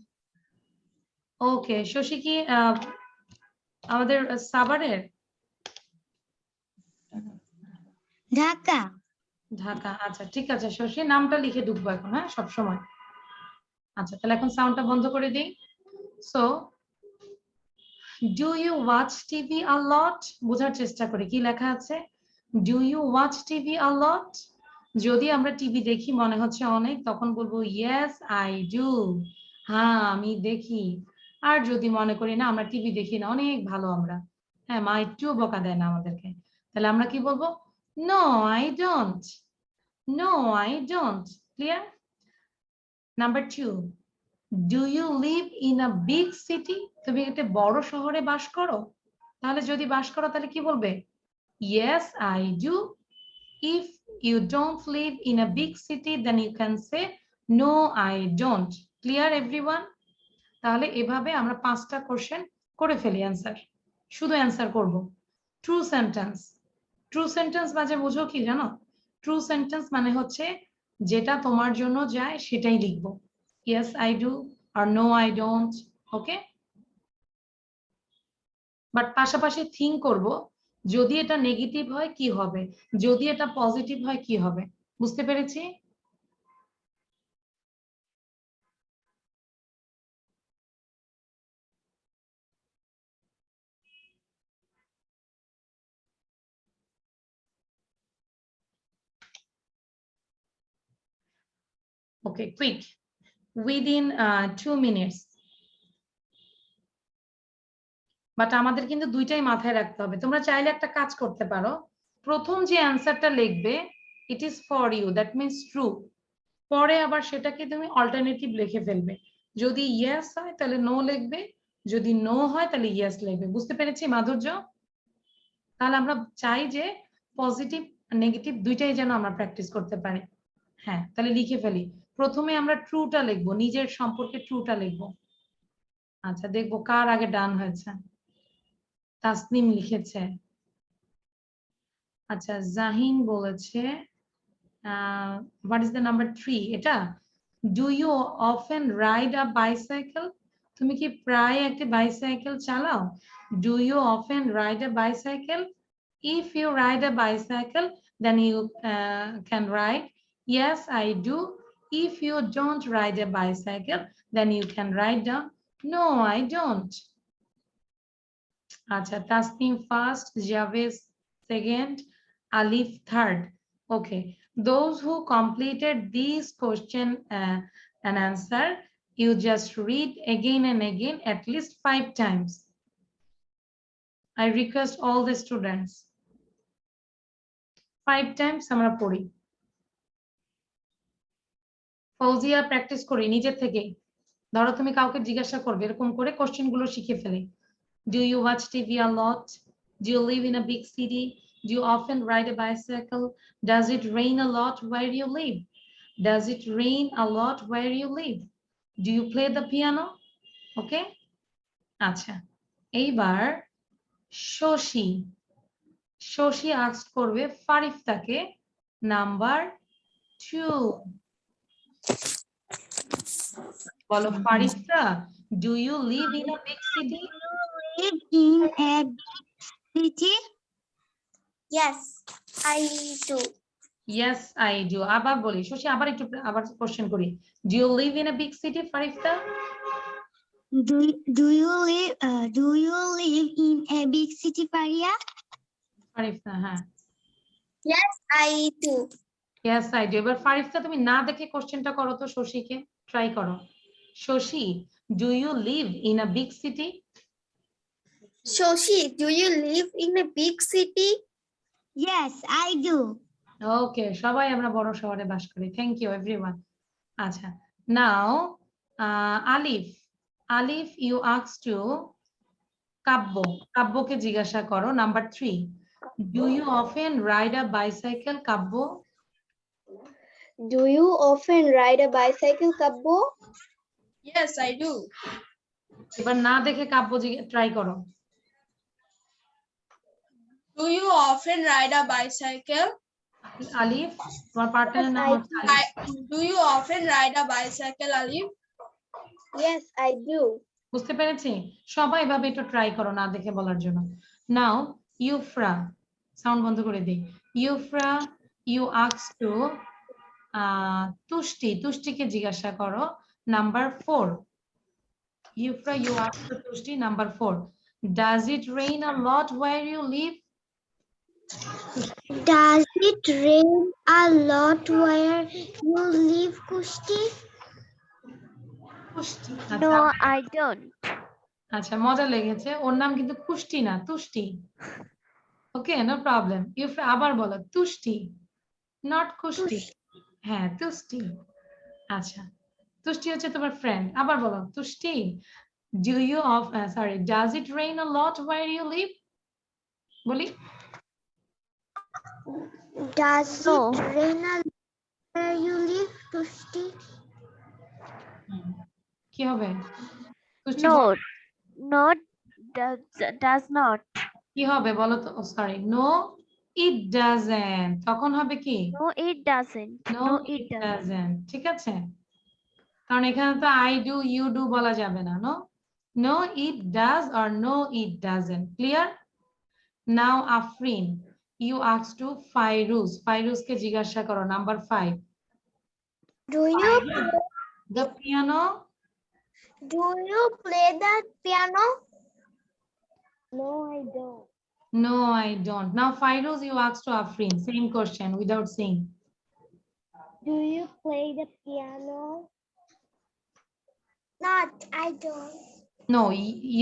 [SPEAKER 1] ওকে, শশী কি আমাদের সাভারের?
[SPEAKER 5] ঢাকা।
[SPEAKER 1] ঢাকা, আচ্ছা ঠিক আছে শশী, নামটা লিখে ঢুকবো এখন, হ্যাঁ সবসময়। আচ্ছা তাহলে এখন সাউন্ডটা বন্ধ করে দিই। So do you watch TV a lot, বোঝার চেষ্টা করি কি লেখা আছে। Do you watch TV a lot, যদি আমরা টিভি দেখি মনে হচ্ছে অনেক, তখন বলবো ইয়েস আই ডু, হ্যাঁ আমি দেখি। আর যদি মনে করি না আমরা টিভি দেখি না, অনেক ভালো আমরা, হ্যাঁ মা একটুও বকা দেয় না আমাদেরকে, তাহলে আমরা কি বলবো? No I don't, no I don't. Clear? Number 2, do you live in a big city, তুমি একটা বড় শহরে বাস করো? তাহলে যদি বাস করো তাহলে কি বলবে? Yes I do. If you don't live in a big city then you can say no I don't. Clear everyone? তাহলে এভাবে আমরা 5টা কোশ্চেন করে ফেলি অ্যান্সার, শুধু অ্যান্সার করব। ট্রু সেন্টেন্স, ট্রু সেন্টেন্স মাঝে বুঝো কি জানো? ট্রু সেন্টেন্স মানে হচ্ছে যেটা তোমার জন্য যায় সেটাই লিখবো, ইয়েস আই ডু আর no I don't. Okay, but পাশাপাশি থিঙ্ক করব যদি এটা নেগেটিভ হয় কি হবে, যদি এটা পজিটিভ হয় কি হবে। বুঝতে পেরেছি? ওকে, কুইক, উইদিন 2 minutes। বাট আমাদের কিন্তু দুইটাই মাথায় রাখতে হবে। তোমরা চাইলে একটা কাজ করতে পারো, প্রথম যে অ্যান্সারটা লিখবে it is for you, that means true, পরে আবার সেটাকে তুমি অল্টারনেটিভ লিখে ফেলবে। যদি ইয়েস হয় তাহলে নো লিখবে, যদি নো হয় তাহলে ইয়েস লিখবে। বুঝতে পেরেছি মাধুর্য? তাহলে আমরা চাই যে পজিটিভ নেগেটিভ দুইটাই যেন আমরা প্র্যাকটিস করতে পারি। হ্যাঁ তাহলে লিখে ফেলি, প্রথমে আমরা ট্রুটা লিখবো, নিজের সম্পর্কে ট্রুটা লিখবো। আচ্ছা দেখবো কার আগে ডান হয়েছে। তাসনিম লিখেছে, আচ্ছা জাহিন বলেছে হোয়াট ইজ দ্য নাম্বার 3, এটা do you often ride a bicycle, তুমি কি প্রায় একটি বাইসাইকেল চালাও? Do you often ride a bicycle? If you ride a bicycle, then you can write, yes, I do. If you don't ride a bicycle, then you can write down, no, I don't. Acha, Tasneem first, Javed second, Alif third. Okay, those who completed these question and answer, you just read again and again at least 5 times. I request all the students 5 times আমরা পড়ি। Fouzia practice করি নিজের থেকে। ধরো তুমি কাউকে জিজ্ঞাসা করবে এরকম করে কোশ্চেন গুলো শিখে ফেলে। Do you watch TV a lot? Do you live in a big city? Do you often ride a bicycle? Does it rain a lot where you live? Does it rain a lot where you live? Do you play the piano? Okay? আচ্ছা, এইবার Shashi ask করবে ফারিফতাকে number 2। বলো ফারিফতা, do you live in a big city?
[SPEAKER 3] Live in a city?
[SPEAKER 5] Yes, I do.
[SPEAKER 1] Yes, I do. আবার বলি শশী, আবার question করি। Do you live in a big city, ফারিফতা?
[SPEAKER 3] Do you live in a big city, Faria?
[SPEAKER 1] ফারিফতা, হ্যাঁ।
[SPEAKER 5] Yes, I do.
[SPEAKER 1] Yes, I do. এবার ফারিফতা তুমি না দেখে কোশ্চেনটা করো তো শশীকে, ট্রাই করো। Shashi, do you live in a big city?
[SPEAKER 5] Shoshi, do you live in a big city?
[SPEAKER 3] Yes, I do.
[SPEAKER 1] ওকে, সবাই আমরা বড় শহরে বাস করি। Thank you everyone. আচ্ছা, now Alif you ask to কাব্যকে জিজ্ঞাসা করো number 3। Do you often ride a bicycle Kabbo?
[SPEAKER 2] Do you often ride a bicycle, Kabbo?
[SPEAKER 4] Yes, I do.
[SPEAKER 1] এবার না দেখে কাব্য ট্রাই করো।
[SPEAKER 4] Do you often ride a bicycle?
[SPEAKER 1] আলিফ, তোমার পার্টনারের নাম হচ্ছে আলিফ।
[SPEAKER 4] Do you often ride a bicycle, Alif?
[SPEAKER 2] Yes, I do.
[SPEAKER 1] বুঝতে পেরেছি? সবাই এভাবে একটু ট্রাই করো না দেখে বলার জন্য। নাও ইউফ্রা, সাউন্ড বন্ধ করে দিই। ইউফ্রা ইউ আস্ক টু তুষ্টিকে জিজ্ঞাসা করো নাম্বার 4। ইউফ্রা you ask to Tushti number 4। Does it rain a lot where you live?
[SPEAKER 3] Does it rain a lot where you live, Kushti?
[SPEAKER 1] Tushti,
[SPEAKER 3] No, I don't.
[SPEAKER 1] আচ্ছা মজা লেগেছে, ওর নাম কিন্তু কুষ্টি না, তুষ্টি। ওকে, নো প্রবলেম। ইউফ্রা আবার বলো তুষ্টি, নট কুষ্টি। হ্যাঁ, তুষ্টি। আচ্ছা, তুষ্টি হচ্ছে তোমার ফ্রেন্ড। আবার বলো তুষ্টি, does it rain a lot where you live? বলি,
[SPEAKER 3] Does it rain a lot where you live, Kushti?
[SPEAKER 1] কি হবে? তুষ্টি
[SPEAKER 3] No,
[SPEAKER 1] বলো,
[SPEAKER 3] not does not.
[SPEAKER 1] কি হবে বলো তো? Sorry, no it doesn't. তখন হবে কি?
[SPEAKER 3] No, it doesn't.
[SPEAKER 1] No, it doesn't. ঠিক আছে, কারণ এখানে তো I do, you do বলা যাবে না। No, it does or no, it doesn't. Clear? Now Afrin, you ask to Fairuz কে জিজ্ঞাসা করো number 5।
[SPEAKER 5] Do you
[SPEAKER 1] The piano?
[SPEAKER 5] play the piano?
[SPEAKER 2] No, I don't.
[SPEAKER 1] No, I don't. Now Fairuz, you ask to Afrin, same question without saying.
[SPEAKER 2] Do you play the piano?
[SPEAKER 5] Not, I don't.
[SPEAKER 1] No,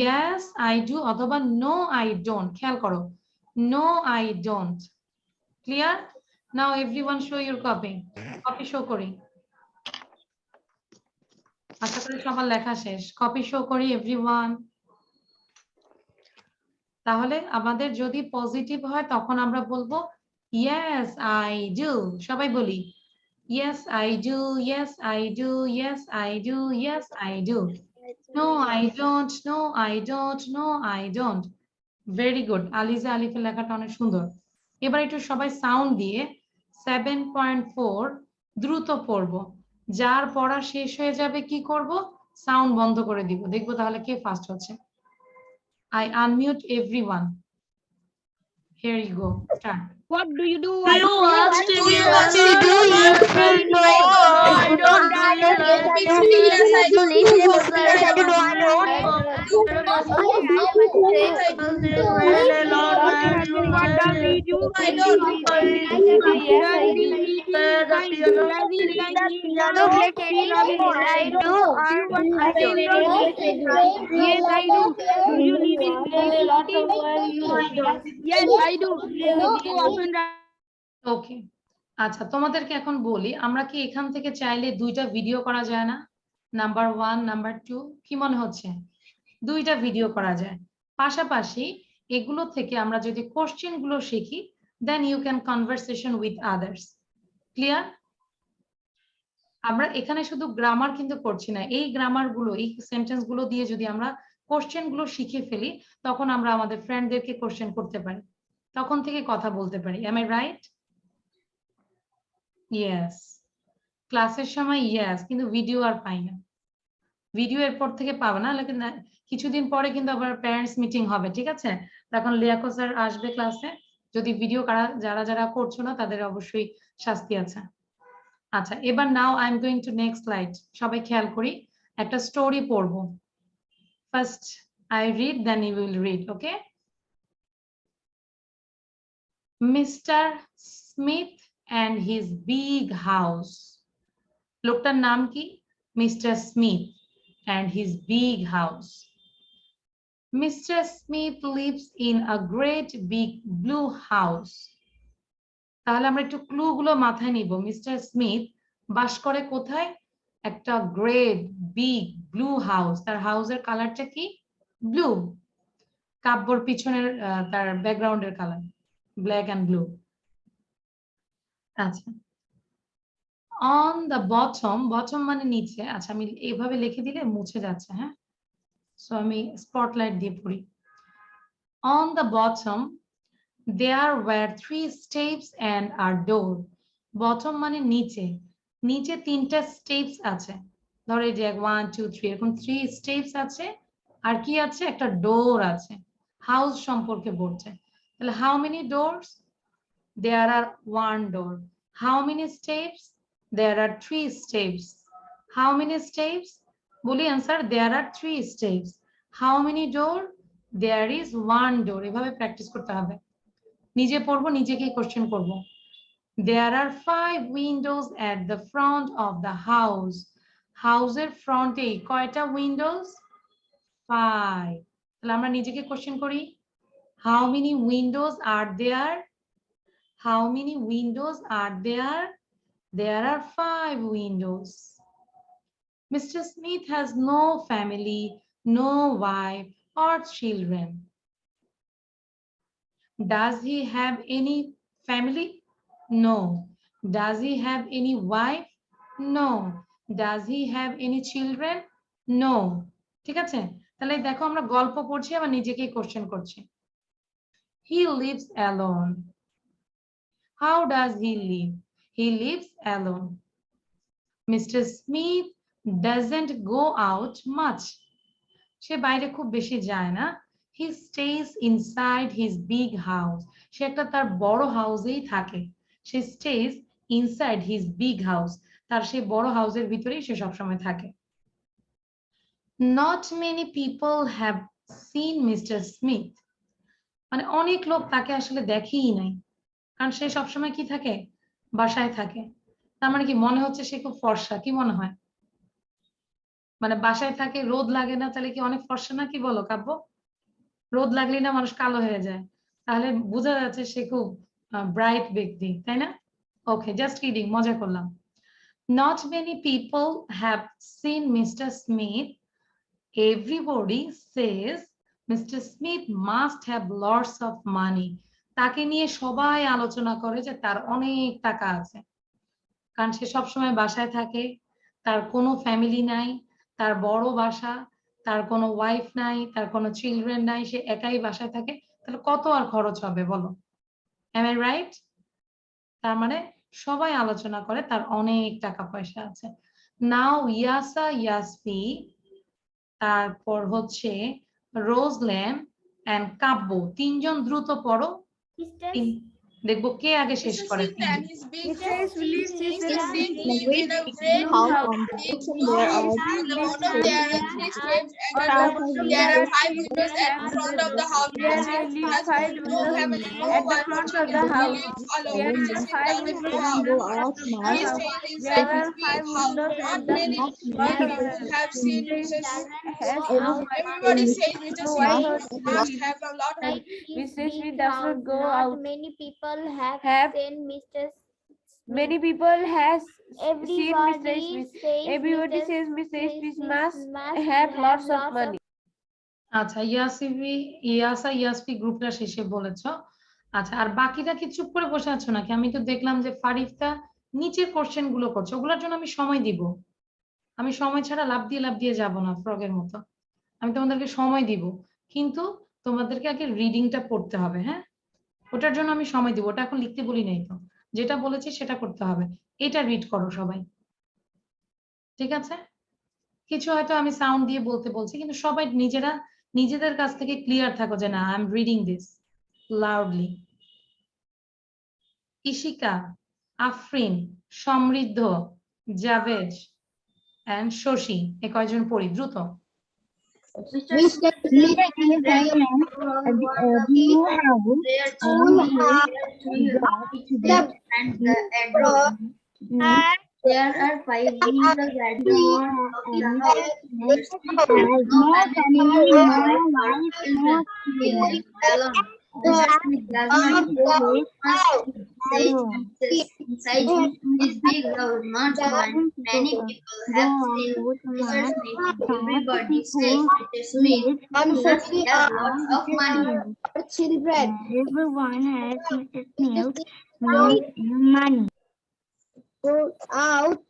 [SPEAKER 1] yes, I do অথবা no, I don't। খেয়াল করো, no, I don't। Clear? Now everyone show your copy show করি। আশা করি সবার লেখা শেষ। Copy show করি everyone. তাহলে আমাদের যদি পজিটিভ হয় তখন আমরা বলবো yes I do। সবাই বলি yes I do, yes I do, yes I do, yes I do। No I don't, no I don't, no I don't। Very good. Aliza আলিফের লেখাটা অনেক সুন্দর। এবার একটু সবাই সাউন্ড দিয়ে 7.4 দ্রুত পড়বো। যার পড়া শেষ হয়ে যাবে কি করব? সাউন্ড বন্ধ করে দিব, দেখবো তাহলে কে ফার্স্ট হচ্ছে। I unmute everyone. Here you go. Start.
[SPEAKER 3] What do you do?
[SPEAKER 4] Do you watch TV? Watch
[SPEAKER 5] Do
[SPEAKER 4] TV?
[SPEAKER 5] you
[SPEAKER 4] No,
[SPEAKER 5] know?
[SPEAKER 4] I don't. Yes, I do.
[SPEAKER 5] Yes, I do. I don't.
[SPEAKER 3] What does he do?
[SPEAKER 4] I don't.
[SPEAKER 2] Look, let it more. I do.
[SPEAKER 3] Yes, I do. Do you live in city? Yes, I do. You often
[SPEAKER 1] ওকে, আচ্ছা তোমাদেরকে এখন বলি, আমরা কি এখান থেকে চাইলে দুইটা ভিডিও করা যায় না? নাম্বার 1, নাম্বার 2, কি মনে হচ্ছে? দুইটা ভিডিও করা যায়। পাশাপাশি এগুলো থেকে আমরা যদি কোশ্চেন গুলো শিখি, then you can conversation with others. Clear? আমরা এখানে শুধু গ্রামার কিন্তু করছি না, এই গ্রামার গুলো, এই সেন্টেন্স গুলো দিয়ে যদি আমরা কোশ্চেন গুলো শিখে ফেলি, তখন আমরা আমাদের ফ্রেন্ডদেরকে কোশ্চেন করতে পারি, তখন থেকে কথা বলতে পারি। M I right? ইয়েস, ক্লাসের সময় ইয়েস, কিন্তু ভিডিও আর পাই না। ভিডিও এরপর থেকে পাবো না, লেকিন কিছুদিন পরে কিন্তু আবার প্যারেন্টস মিটিং হবে, ঠিক আছে? তখন লিয়াকত স্যার আসবে ক্লাসে, যদি ভিডিও যারা যারা করছো না তাদের অবশ্যই শাস্তি আছে। আচ্ছা, এবার now I am going to next slide. সবাই খেয়াল করি, একটা স্টোরি পড়বো। First I read, then you will read, okay? Mister Smith and his big house. লোকটার নাম কি? Mister Smith and his big house. Mr. Smith lives in a great big blue house. তাহলে আমরা একটু ক্লু গুলো মাথায় নিব। মিস্টার স্মিথ বাস করে কোথায়? একটা গ্রেট বিগ ব্লু হাউস। তার হাউসের কালারটা কি? ব্লু। কাব্যর পিছনের তার ব্যাকগ্রাউন্ডের কালার ব্ল্যাক এন্ড ব্লু। আচ্ছা, অন দ্য বটম, বটম মানে নিচে। আচ্ছা, আমি এইভাবে লিখে দিলে মুছে যাচ্ছে, হ্যাঁ, সো আমি স্পটলাইট দিয়ে পড়ি। On the bottom there were 3 steps and a door. Bottom মানে নিচে, নিচে 3টা স্টেপস আছে। ধরো এই যে 1 2 3, এরকম 3 স্টেপস আছে, আর কি আছে? একটা ডোর আছে। হাউস সম্পর্কে বলছে, তাহলে how many doors? There are 1 door. How many steps? There are 3 steps. How many steps? বলি answer, there are 3 steps. How many door? There is 1 door. এভাবে প্র্যাকটিস করতে হবে। নিজে পড়বো, নিজেকেই কোশ্চেন করব। There are 5 windows at the front of the house. হাউসের ফ্রন্টে কয়টা উইন্ডোজ? 5। তাহলে আমরা নিজেকে কোশ্চেন করি, how many windows are there? How many windows are there? There are 5 windows. Mr. Smith has no family, no wife or children. Does he have any family? No. Does he have any wife? No. Does he have any children? No. ঠিক আছে? তাহলে দেখো আমরা গল্প পড়ছি, আবার নিজেকেই question করছি। He lives alone. How does he live? He lives alone. Mr. Smith doesn't go out much. সে বাইরে খুব বেশি যায় না। He stays inside his big house. সে একটা তার বড় হাউসেই থাকে। She stays inside his big house. তার সেই বড় হাউসের ভিতরেই সে সবসময় থাকে। Not many people have seen Mr. Smith. মানে অনেক লোক তাকে আসলে দেখেই নাই, কারণ সে সবসময় কি থাকে? বাসায় থাকে। তার মানে কি মনে হচ্ছে সে খুব ফর্সা? কি মনে হয়? মানে বাসায় থাকে, রোদ লাগে না, তাহলে কি অনেক ফর্সা না? কি বলো কাব্য? রোদ লাগলেই না মানুষ কালো হয়ে যায়, তাহলে বোঝা যাচ্ছে সে খুব ব্রাইট ব্যক্তি, তাই না? ওকে, জাস্ট কিডিং, মজা করলাম। Not many people have seen Mr. Smith. Everybody says Mr. Smith must have lots of money. তাকে নিয়ে সবাই আলোচনা করে যে তার অনেক টাকা আছে, কারণ সে সবসময় বাসায় থাকে, তার কোনো ফ্যামিলি নাই, তার বড় বাসা, তার কোনো ওয়াইফ নাই, তার কোনো চিলড্রেন নাই, সে একাই বাসায় থাকে। তাহলে কত আর খরচ হবে বলো? Am I right? তার মানে সবাই আলোচনা করে তার অনেক টাকা পয়সা আছে। নাও ইয়াসা, ইয়াসফি তারপর হচ্ছে রোজল্যান্ড এন্ড কাব্য। তিনজন দ্রুত পড়ো। দেখবো কে আগে শেষ
[SPEAKER 4] Mr.
[SPEAKER 1] করে।
[SPEAKER 4] Sultan, his big
[SPEAKER 2] Mr.
[SPEAKER 4] house.
[SPEAKER 2] Please,
[SPEAKER 4] Mr.
[SPEAKER 2] Mr.
[SPEAKER 4] Smith
[SPEAKER 2] Please,
[SPEAKER 4] live in a great big house. At the bottom there are three steps, and at the bottom there are five windows at front of the house. Mr. Smith has no family, no wife or children. He lives alone. Mr. Smith doesn't go out much. He stays inside his big house. Not many people have seen Mr. Smith. Everybody says Mr. Smith must have a lot of
[SPEAKER 2] Mr. Smith does not go out.
[SPEAKER 5] Many people have
[SPEAKER 2] Have
[SPEAKER 5] seen Mr.
[SPEAKER 2] Many people has seen Mr.
[SPEAKER 5] Everybody
[SPEAKER 2] Smith.
[SPEAKER 5] says
[SPEAKER 2] Everybody
[SPEAKER 5] Mr.
[SPEAKER 2] says Mr. Smith must
[SPEAKER 5] must
[SPEAKER 2] have lots of money.
[SPEAKER 1] আচ্ছা ইয়াসি গ্রুপটা শেষে বলেছো। আচ্ছা, আর বাকিটা কি চুপ করে বসে আছো নাকি? আমি তো দেখলাম যে ফারিফটা নিচের কোশ্চেন গুলো করছে, ওগুলোর জন্য আমি সময় দিব। আমি সময় ছাড়া লাফ দিয়ে যাব না ফ্রগের মতো। আমি তোমাদেরকে সময় দিব, কিন্তু তোমাদেরকে আগে রিডিংটা পড়তে হবে। হ্যাঁ, ওটার জন্য আমি সময় দিব। ওটা এখন লিখতে বলি নাই তো, যেটা বলেছি সেটা করতে হবে। এটা রিড করো সবাই, ঠিক আছে? কিছু হয়তো আমি সাউন্ড দিয়ে বলতে বলছি, কিন্তু সবাই নিজেদের কাছ থেকে ক্লিয়ার থাকো যে না, I am reading this loudly. Ishika, Afrin, সমৃদ্ধ, জাভেদ এন্ড শশী, এ কয়জন পড়ি দ্রুত।
[SPEAKER 2] Mr. Smith is a blue house. And the address. There are 5 windows at the bottom of the house. No family, no wife, no children. Mr. Smith does not go out. Inside his big house, not one. Many people have seen Mr. Smith. Everybody says Mr. Smith must have lots of money.
[SPEAKER 5] children.
[SPEAKER 2] Everyone has Mr. Smith money.
[SPEAKER 5] Go out.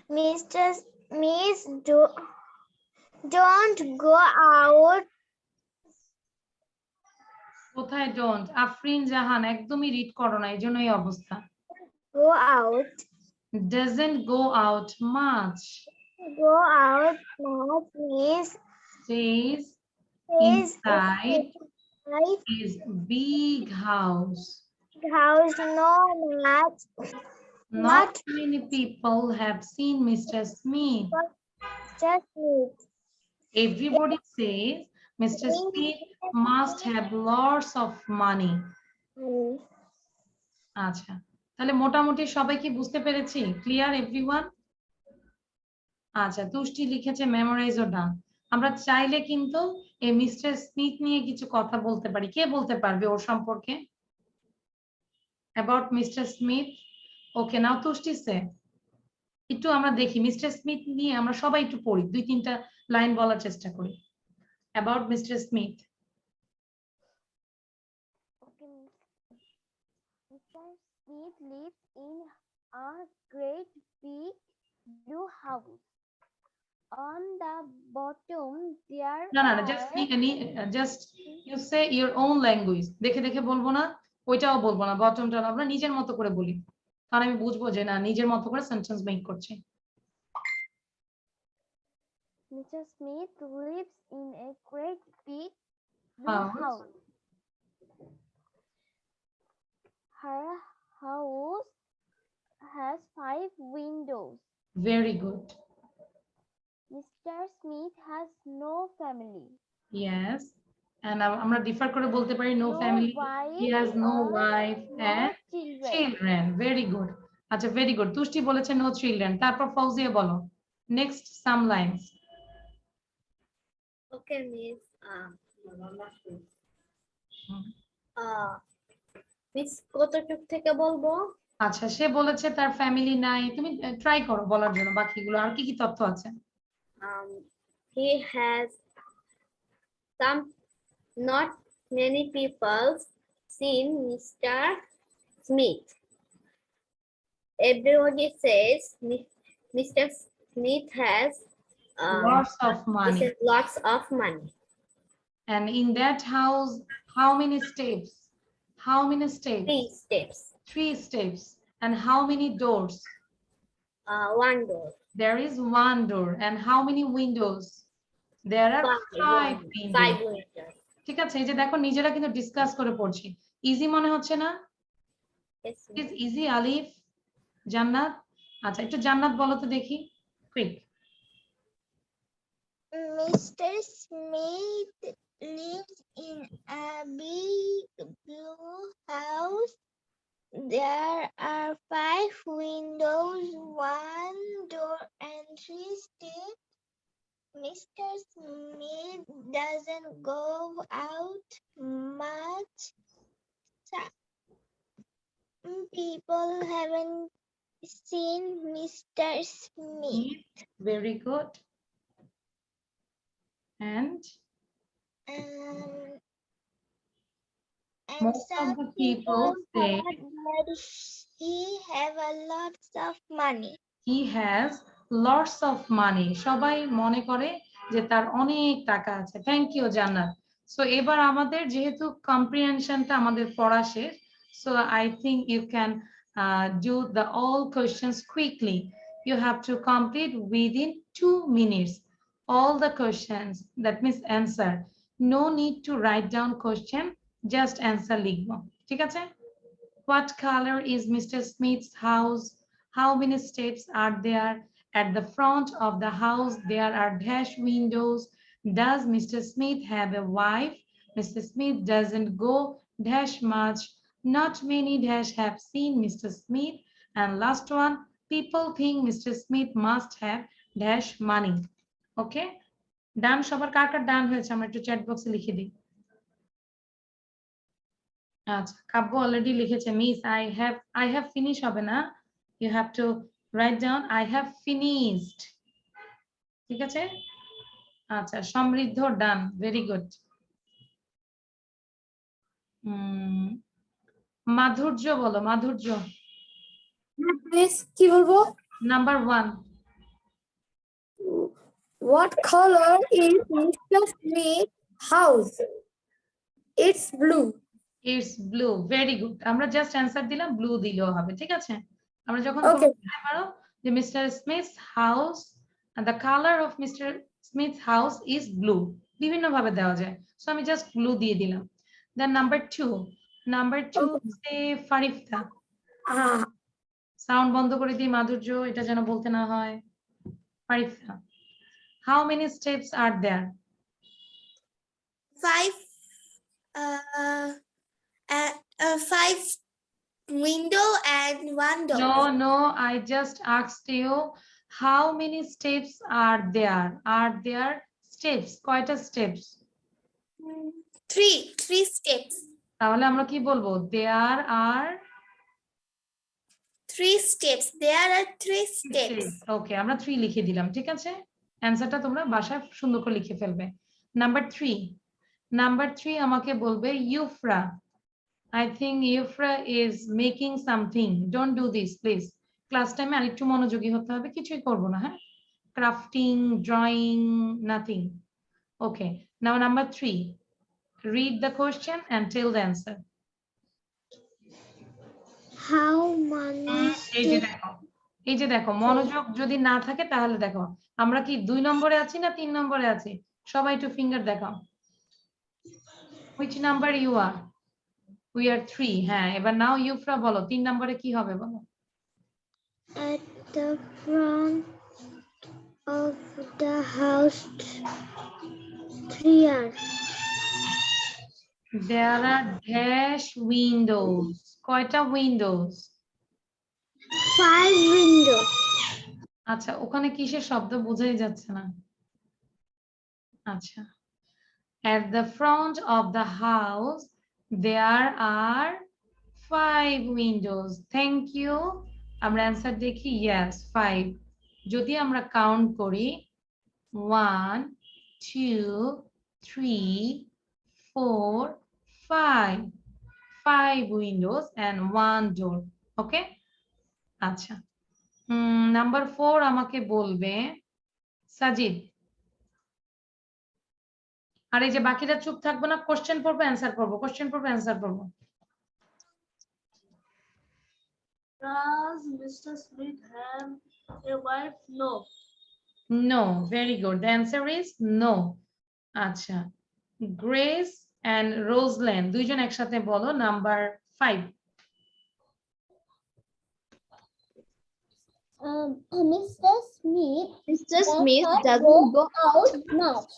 [SPEAKER 5] Mr. Smith don't go out.
[SPEAKER 1] কোথায় don't? Afrin জাহান একদমই read করো না, এই জন্যই অবস্থা।
[SPEAKER 5] Go out.
[SPEAKER 1] Doesn't go out much.
[SPEAKER 5] Go out. Not means
[SPEAKER 1] Stays
[SPEAKER 5] is
[SPEAKER 1] inside
[SPEAKER 5] right
[SPEAKER 1] his big house.
[SPEAKER 5] house. No, not
[SPEAKER 1] Not many people have seen Mr. Smith.
[SPEAKER 5] just meat.
[SPEAKER 1] Everybody says Mr. Smith must have lots of money. আচ্ছা, তাহলে মোটামুটি সবাই কি বুঝতে পেরেছি? Clear everyone? আচ্ছা, তুষ্টি লিখেছে memorise ও ডান। আমরা চাইলে কিন্তু এই মিস্টার স্মিথ নিয়ে কিছু কথা বলতে পারি। কে বলতে পারবে ওর সম্পর্কে? About mister Smith. Okay, now Tushti সে। একটু আমরা দেখি মিস্টার স্মিথ নিয়ে আমরা সবাই একটু পড়ি, 2-3টা লাইন বলার চেষ্টা করি about mister Smith.
[SPEAKER 5] Okay. Mr. Smith lives in a great big blue house. On the bottom there
[SPEAKER 1] না না,
[SPEAKER 5] are
[SPEAKER 1] just you say your own language. দেখে দেখে বলবো না, ওইটাও বলবো না, বটমটা আমরা নিজের মতো করে বলি, তাহলে আমি বুঝবো যে না নিজের মতো করে সেন্টেন্স মেক করছি।
[SPEAKER 5] Mr. Smith lives in a great big blue house. Her house has 5 windows.
[SPEAKER 1] Very good.
[SPEAKER 5] Mr. Smith has no family.
[SPEAKER 1] Yes. And আমরা ডিফার করে বলতে পারি no family.
[SPEAKER 5] wife
[SPEAKER 1] He has no
[SPEAKER 5] or
[SPEAKER 1] wife
[SPEAKER 5] no
[SPEAKER 1] and
[SPEAKER 5] children.
[SPEAKER 1] children. Very good. আচ্ছা, very good. তুষ্টি বলেছে no children। তারপর ফৌজিয়া বলো next সাম lines.
[SPEAKER 2] Okay, Miss. Miss কতটুক থেকে বলবো?
[SPEAKER 1] আচ্ছা, সে বলেছে তার ফ্যামিলি নাই, তুমি ট্রাই করো বলার জন্য বাকিগুলো আর কি কি তথ্য আছে।
[SPEAKER 2] He has some, not many people seen Mr. Smith. Everybody says Mr. Smith has
[SPEAKER 1] Lots of money.
[SPEAKER 2] lots of money.
[SPEAKER 1] And in that house, how many steps? How many steps?
[SPEAKER 2] 3 steps.
[SPEAKER 1] 3 steps. And how many doors?
[SPEAKER 2] 1 door.
[SPEAKER 1] There is 1 door. And how many windows? There are 5
[SPEAKER 3] Five
[SPEAKER 1] windows.
[SPEAKER 3] windows.
[SPEAKER 1] ঠিক আছে, এই যে দেখো নিজেরা কিন্তু discuss করে পড়ছি। Easy মনে হচ্ছে না?
[SPEAKER 3] Yes,
[SPEAKER 1] ইজ ইজি আলিফ, জান্নাত? আচ্ছা একটু জান্নাত বলো তো দেখি, quick.
[SPEAKER 5] Mr. Smith lives in a big blue house. There are 5 windows, 1 door, and 3 steps. Mr. Smith doesn't go out much. Some people haven't seen Mr. Smith.
[SPEAKER 1] Very good. And
[SPEAKER 5] Um, and
[SPEAKER 1] most of
[SPEAKER 5] some
[SPEAKER 1] the people say
[SPEAKER 5] thought that he have a lots of money.
[SPEAKER 1] he has lots of money. সবাই মনে করে যে তার অনেক টাকা আছে। Thank you জান্নাত। So এবার আমাদের যেহেতু কম্প্রিহেনশনটা আমাদের পড়া শেষ, so I think you can do the all questions quickly. You have to complete within 2 minutes all the questions, that means answer. No need to write down question, just answer লিখবো, ঠিক আছে? What color is Mr. Smith's house? How many steps are there? At the front of the house, there are dash windows. Does Mr. Smith have a wife? Mr. Smith doesn't go dash much. Not many dash have seen Mr. Smith. And last one, people think Mr. Smith must have dash money. Okay? Done সবার কার কার done হয়েছে আমরা একটু chat box এ লিখে দিই। আচ্ছা কাব্য already লিখেছে miss I have finished হবে না, you have to write down I have finished, ঠিক আছে? আচ্ছা সমৃদ্ধ ডান, ভেরি গুড। মাধুর্য বলো, মাধুর্য।
[SPEAKER 4] মিস কি বলবো?
[SPEAKER 1] Number 1,
[SPEAKER 4] What color is Mr. Smith's house? It's blue.
[SPEAKER 1] It's blue, very good. আমরা জাস্ট অ্যান্সার দিলাম, ব্লু দিলেও হবে, ঠিক আছে? আমরা যখন
[SPEAKER 4] Okay.
[SPEAKER 1] বলতে পারো যে mister smiths house, the colour of mister smiths house is blue, বিভিন্ন ভাবে দেওয়া যায়। সো আমি জাস্ট ব্লু দিয়ে দিলাম। দেন নাম্বার 2 সে ফারিফতা, সাউন্ড বন্ধ করে দিই মাধুর্য, এটা যেন বলতে না হয়। ফারিফতা, how many steps are there?
[SPEAKER 4] 5 window and 1 door.
[SPEAKER 1] No, I just asked you how many steps are there? Are there steps? কয়টা steps?
[SPEAKER 4] 3 steps.
[SPEAKER 1] তাহলে আমরা কি বলবো? There are
[SPEAKER 4] 3 steps. There are 3 steps.
[SPEAKER 1] ওকে, আমরা 3 লিখে দিলাম, ঠিক আছে? অ্যানসারটা তোমরা বাসায় সুন্দর করে লিখে ফেলবে। নাম্বার 3 আমাকে বলবে ইউফ্রা। I think Yufra is making something. Don't do this, please. Class time আর একটু মনোযোগী হতে হবে, কিছুই করব না, হ্যাঁ? Crafting, drawing, nothing. Okay. Now number 3. Read the question and tell the answer.
[SPEAKER 5] How many
[SPEAKER 1] এই যে দেখো মনোযোগ যদি না থাকে তাহলে দেখো আমরা কি 2 নম্বরে আছি না 3 নম্বরে আছি? সবাই একটু ফিঙ্গার দেখাও। Which number you are? We are 3. হ্যাঁ, এবার নাও ইউফ্রা বলো 3 নম্বরে কি হবে বলো?
[SPEAKER 5] At the front of the house, 3 are.
[SPEAKER 1] There are dash windows. কয়টা windows?
[SPEAKER 5] 5 windows.
[SPEAKER 1] আচ্ছা ওখানে কিসের শব্দ বোঝাই যাচ্ছে না। আচ্ছা, at the front of the house there are 5 windows. Thank you. আমরা অ্যানসার দেখি, yes 5। যদি আমরা কাউন্ট করি 1 2 3 4 5 windows and 1 door. ওকে, আচ্ছা নাম্বার 4 আমাকে বলবে সাজিদ। আর এই যে বাকিরা চুপ থাকবো না, কোশ্চেন পড়বো অ্যানসার করবো, কোশ্চেন পড়বো অ্যানসার করবো।
[SPEAKER 3] Does Mr. Smith have a wife? No.
[SPEAKER 1] No, very good. The answer is no. আচ্ছা, Grace and Roseland দুইজন একসাথে বলো number 5.
[SPEAKER 5] Mr. Smith
[SPEAKER 2] Mr. Smith doesn't go
[SPEAKER 5] out much.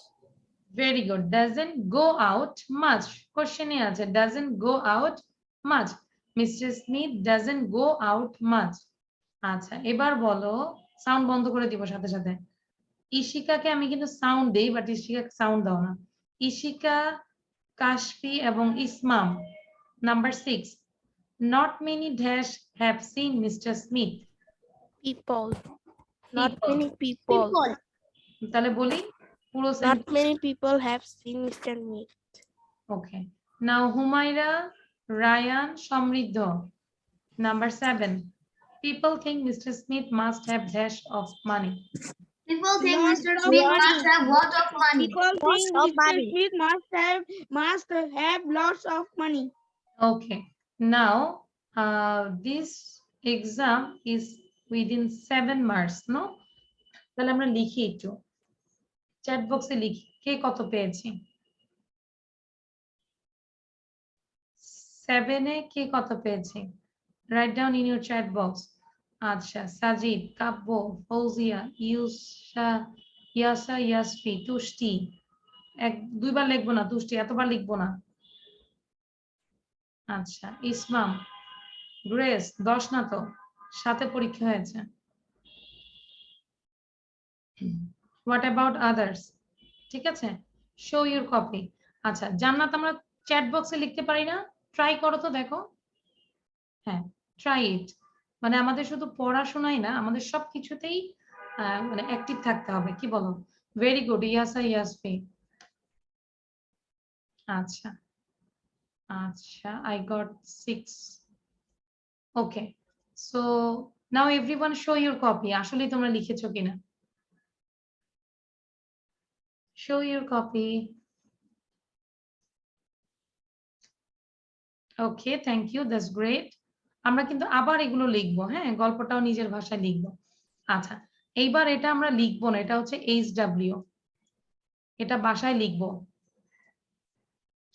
[SPEAKER 1] Very good. Doesn't go out much. Question এ আছে doesn't go out much. Mr. Smith doesn't go out much. আচ্ছা, এবার বলো, sound বন্ধ করে দিব সাথে সাথে। ইশিকাকে আমি কিন্তু সাউন্ড দেই, বাট ইশিকা সাউন্ড দাও না। ইশিকা, কাশফি এবং Ismam. Number 6. Not many dash have seen Mr. Smith.
[SPEAKER 4] People. Not
[SPEAKER 1] People.
[SPEAKER 4] many people.
[SPEAKER 1] তাহলে বলি পুরো
[SPEAKER 4] Not many people have seen Mr. Smith.
[SPEAKER 1] Okay. Now Humaira, Ryan, Samriddh. Number 7. People think Mr. Smith must have dash of money.
[SPEAKER 2] People think
[SPEAKER 3] Lots
[SPEAKER 2] Mr.
[SPEAKER 3] of
[SPEAKER 2] Smith
[SPEAKER 3] money.
[SPEAKER 2] must have lot of money.
[SPEAKER 3] People think Mr. Smith must have lots of money.
[SPEAKER 1] Okay. Now this exam is within 7 marks, no? তাহলে আমরা লিখি একটু chat বক্সে লিখি কে কত পেয়েছি। 7 এ কে কত পেয়েছি? Write down in your chat box. আচ্ছা, সাজিদ, কাব্য, ফৌজিয়া, ইউসা, ইয়াসা, ইয়াসফি, তুষ্টি। দুইবার লিখবো না তুষ্টি, এতবার লিখবো না। আচ্ছা, ইসমাম, গ্রেস 10 না তো, 7 পরীক্ষা হয়েছে। What about others? ঠিক আছে, show your copy. আচ্ছা, জান্নাত আমরা চ্যাট বক্সে লিখতে পারি না? ট্রাই করো তো, দেখো। হ্যাঁ, ট্রাই ইট। মানে আমাদের শুধু পড়াশোনাই না, আমাদের সবকিছুতেই মানে অ্যাক্টিভ থাকতে হবে, কি বলো? ভেরি গুড, ইয়াসা, ইয়াসফি। আচ্ছা আচ্ছা, I got 6. Okay, so now everyone show your copy. আসলে তোমরা লিখেছো কিনা? Show your copy. Okay, thank you, that's great. আমরা কিন্তু আবার এগুলো লিখবো, হ্যাঁ, গল্পটাও নিজের ভাষায় লিখবো। আচ্ছা, এইবার এটা আমরা লিখবো না, এটা হচ্ছে HW, এটা বাসায় লিখবো।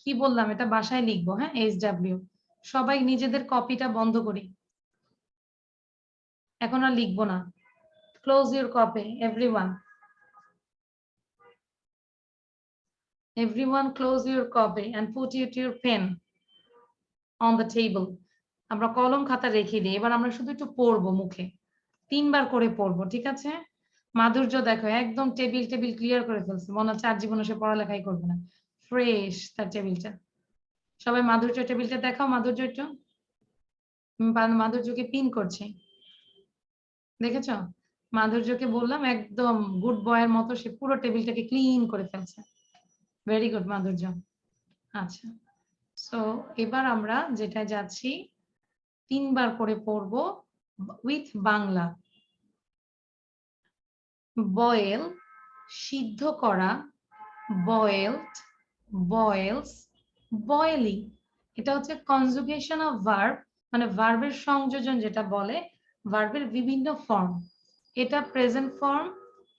[SPEAKER 1] কি বললাম, এটা বাসায় লিখবো, হ্যাঁ, HW। সবাই নিজেদের কপিটা বন্ধ করি, এখন আর লিখবো না। Close your copy, everyone. Everyone close your copy and put it your pen on the table. আমরা কলম খাতা রেখে দিই, এবার আমরা শুধু একটু পড়বো মুখে, 3 বার করে পড়বো, ঠিক আছে? মাধুর্য দেখো একদম টেবিল ক্লিয়ার করে ফেলছে, মনে হচ্ছে আর জীবনে সে পড়ালেখাই করবে না, ফ্রেশ তার টেবিলটা। সবাই মাধুর্য টেবিলটা দেখাও, মাধুর্য একটু। মাধুর্যকে পিন করছে, দেখেছো? মাধুর্যকে বললাম একদম গুড বয়ের মতো সে পুরো টেবিলটাকে ক্লিন করে ফেলছে। ভেরি গুড মাধুর্য। আচ্ছা, সো এবার আমরা যেটা যাচ্ছি 3 বার করে পড়বো উইথ বাংলা। বয়েল, সিদ্ধ করা, বয়েলড, বয়েলস, বয়েলিং। এটা হচ্ছে কনজুগেশন অফ ভার্ব, মানে ভার্বের সংযোজন, যেটা বলে ভার্বের বিভিন্ন ফর্ম। এটা প্রেজেন্ট ফর্ম,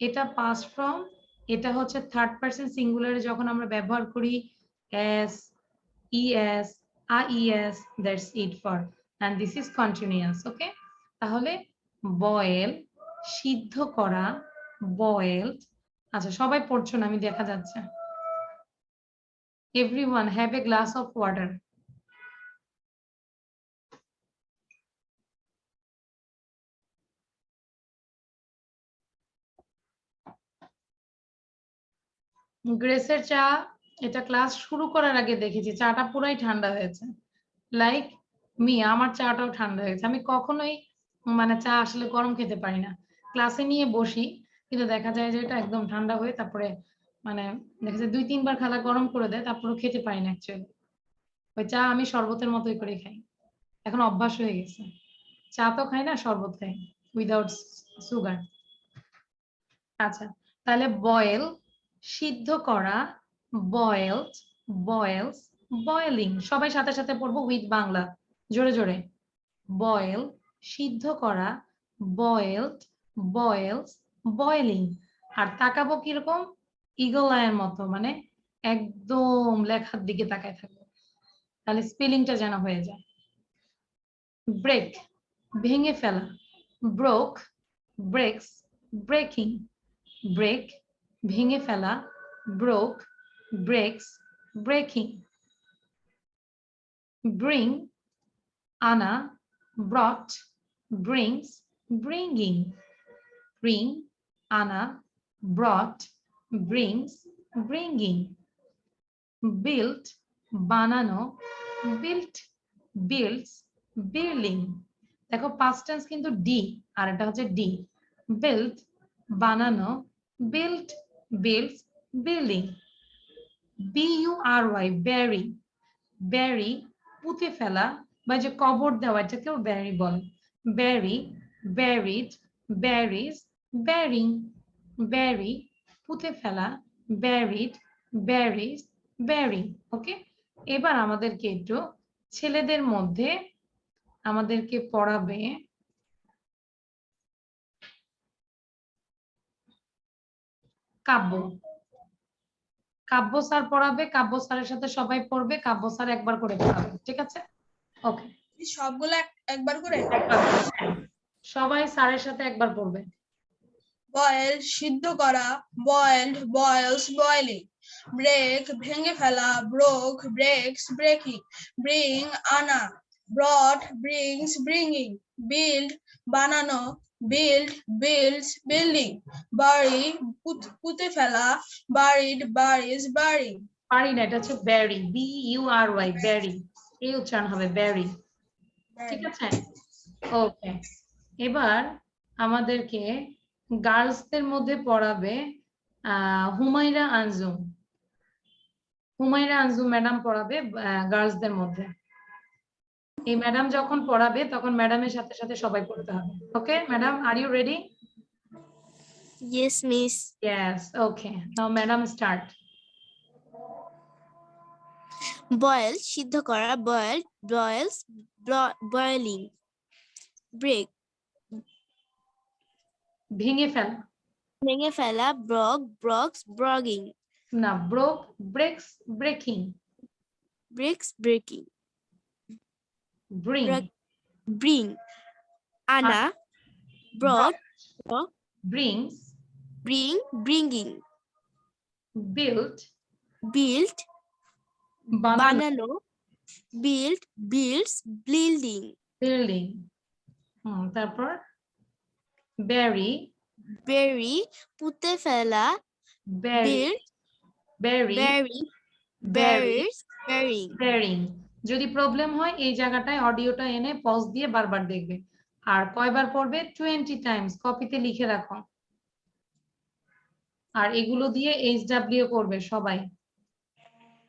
[SPEAKER 1] এটা পাস্ট ফর্ম, এটা হচ্ছে থার্ড পারসন সিঙ্গুলারে যখন আমরা ব্যবহার করি S, ES, IS, that's it for, and this is continuous. Okay, তাহলে বয়েল, সিদ্ধ করা, বয়েলড। আচ্ছা, সবাই পড়ছো না, আমি দেখা যাচ্ছে। Everyone have a glass of water. গ্রেসের চা, এটা ক্লাস শুরু করার আগে দেখেছি চাটা পুরাই ঠান্ডা হয়েছে। লাইক মি, আমার চাটাও ঠান্ডা হয়েছে। আমি কখনোই মানে চা আসলে গরম খেতে পারি না, ক্লাসে নিয়ে বসি কিন্তু দেখা যায় যে এটা একদম ঠান্ডা হয়ে তারপরে মানে দেখা যায় 2-3 বার খালা গরম করে দেয়, তারপরেও খেতে পারি না অ্যাকচুয়ালি। ওই চা আমি শরবতের মতোই করে খাই, এখন অভ্যাস হয়ে গেছে। চা তো খাই না, শরবত খাই উইদাউট সুগার। আচ্ছা, তাহলে বয়েল, সিদ্ধ করা, বয়েলড, বয়েলস, বয়েলিং। সবাই সাথে সাথে পড়বো উইথ বাংলা, জোরে জোরে। বয়েল, সিদ্ধ করা, বয়েলড, বয়েলস, বয়েলিং। আর তাকাবো কিরকম, ইগল আয়ের মতো, মানে একদম লেখার দিকে তাকায় থাকবো, তাহলে স্পেলিংটা যেন হয়ে যায়। ব্রেক, ভেঙে ফেলা, ব্রোক, ব্রেকস, ব্রেকিং। ব্রেক, ভেঙে ফেলা, ব্রোক, ব্রেকস, ব্রেকিং। ব্রিং, আনা, ব্রট, ব্রিংস, ব্রিঙ্গিং। ব্রিং, আনা, ব্রট, ব্রিংস, ব্রিঙ্গিং। বিল্ট, বানানো, বিল্ট, বিল্ডস, বিল্ডিং। দেখো পাস্ট টেন্স কিন্তু ডি, আর এটা হচ্ছে ডি। বিল্ট, বানানো, built, builds, building. BURY, bury, bury, পুঁতে ফেলা বা যে কবর দেওয়া, এটাকেও ব্যারি বলে। Bury, buried, buries, burying. Bury, পুঁতে ফেলা, ব্যারিড, ব্যারিজ, ব্যারিং। ওকে, এবার আমাদেরকে একটু ছেলেদের মধ্যে আমাদেরকে পড়াবে কাব্য। কাব্য স্যার পড়াবে, কাব্য স্যারের সাথে সবাই পড়বে, কাব্য স্যার একবার করে পড়াবে, ঠিক আছে? ওকে,
[SPEAKER 4] সবগুলো একবার করে?
[SPEAKER 1] সবাই স্যারের সাথে একবার পড়বে।
[SPEAKER 4] বয়েল, সিদ্ধ করা, বয়েলড, বয়েলস, বয়েলিং। ব্রেক, ভেঙে ফেলা, ব্রোক, ব্রেকস, ব্রেকিং। ব্রিং, আনা, ব্রট, ব্রিংস, ব্রিঙ্গিং। বিল্ড, বানানো, বিল্ড, বিল্ডস, বিল্ডিং। বাড়ি, পুঁতে ফেলা, বাড়িড, বাড়িজ, বাড়িং।
[SPEAKER 1] পারি না, এটা হচ্ছে ব্যারি, বিইউআরওয়াই, ব্যারি, এই উচ্চারণ হবে ব্যারি, ঠিক আছে? ওকে, এবার আমাদেরকে গার্লসদের মধ্যে পড়াবে হুমায়রা আঞ্জুম। হুমায়রা আঞ্জুম ম্যাডাম পড়াবে গার্লসদের মধ্যে। এই ম্যাডাম যখন পড়াবে তখন ম্যাডামের সাথে সাথে সবাই পড়তে হবে। Okay madam, are you ready?
[SPEAKER 3] Yes, miss.
[SPEAKER 1] Yes, okay, now madam start.
[SPEAKER 3] Boil, সিদ্ধ করা, boiled, boils, boiling. Break,
[SPEAKER 1] ভেঙে ফেলা,
[SPEAKER 3] ভেঙে ফেলা, ব্রক, ব্রক্স, ব্রগিং.
[SPEAKER 1] না, broke, ব্রেকস, breaking.
[SPEAKER 3] Breaks, breaking.
[SPEAKER 1] Bring,
[SPEAKER 3] Bring, আনা, brought,
[SPEAKER 1] brings,
[SPEAKER 3] bring, bringing.
[SPEAKER 1] Build,
[SPEAKER 3] Build,
[SPEAKER 1] বানানো,
[SPEAKER 3] বানানো, build, builds, building.
[SPEAKER 1] বিল্ডিং। তারপর ব্যারি,
[SPEAKER 3] Bury, পুঁতে ফেলা,
[SPEAKER 1] Barry,
[SPEAKER 3] build,
[SPEAKER 1] Barry,
[SPEAKER 3] bury,
[SPEAKER 1] Barry,
[SPEAKER 3] buries, burying.
[SPEAKER 1] Bearing. যদি প্রবলেম হয় এই জায়গাটায় অডিওটা এনে পজ দিয়ে বারবার দেখবে। আর কয়বার পড়বে? 20 টাইমস, কপিতে লিখে রাখো। আর এগুলো দিয়ে এইচডব্লিউ করবে সবাই।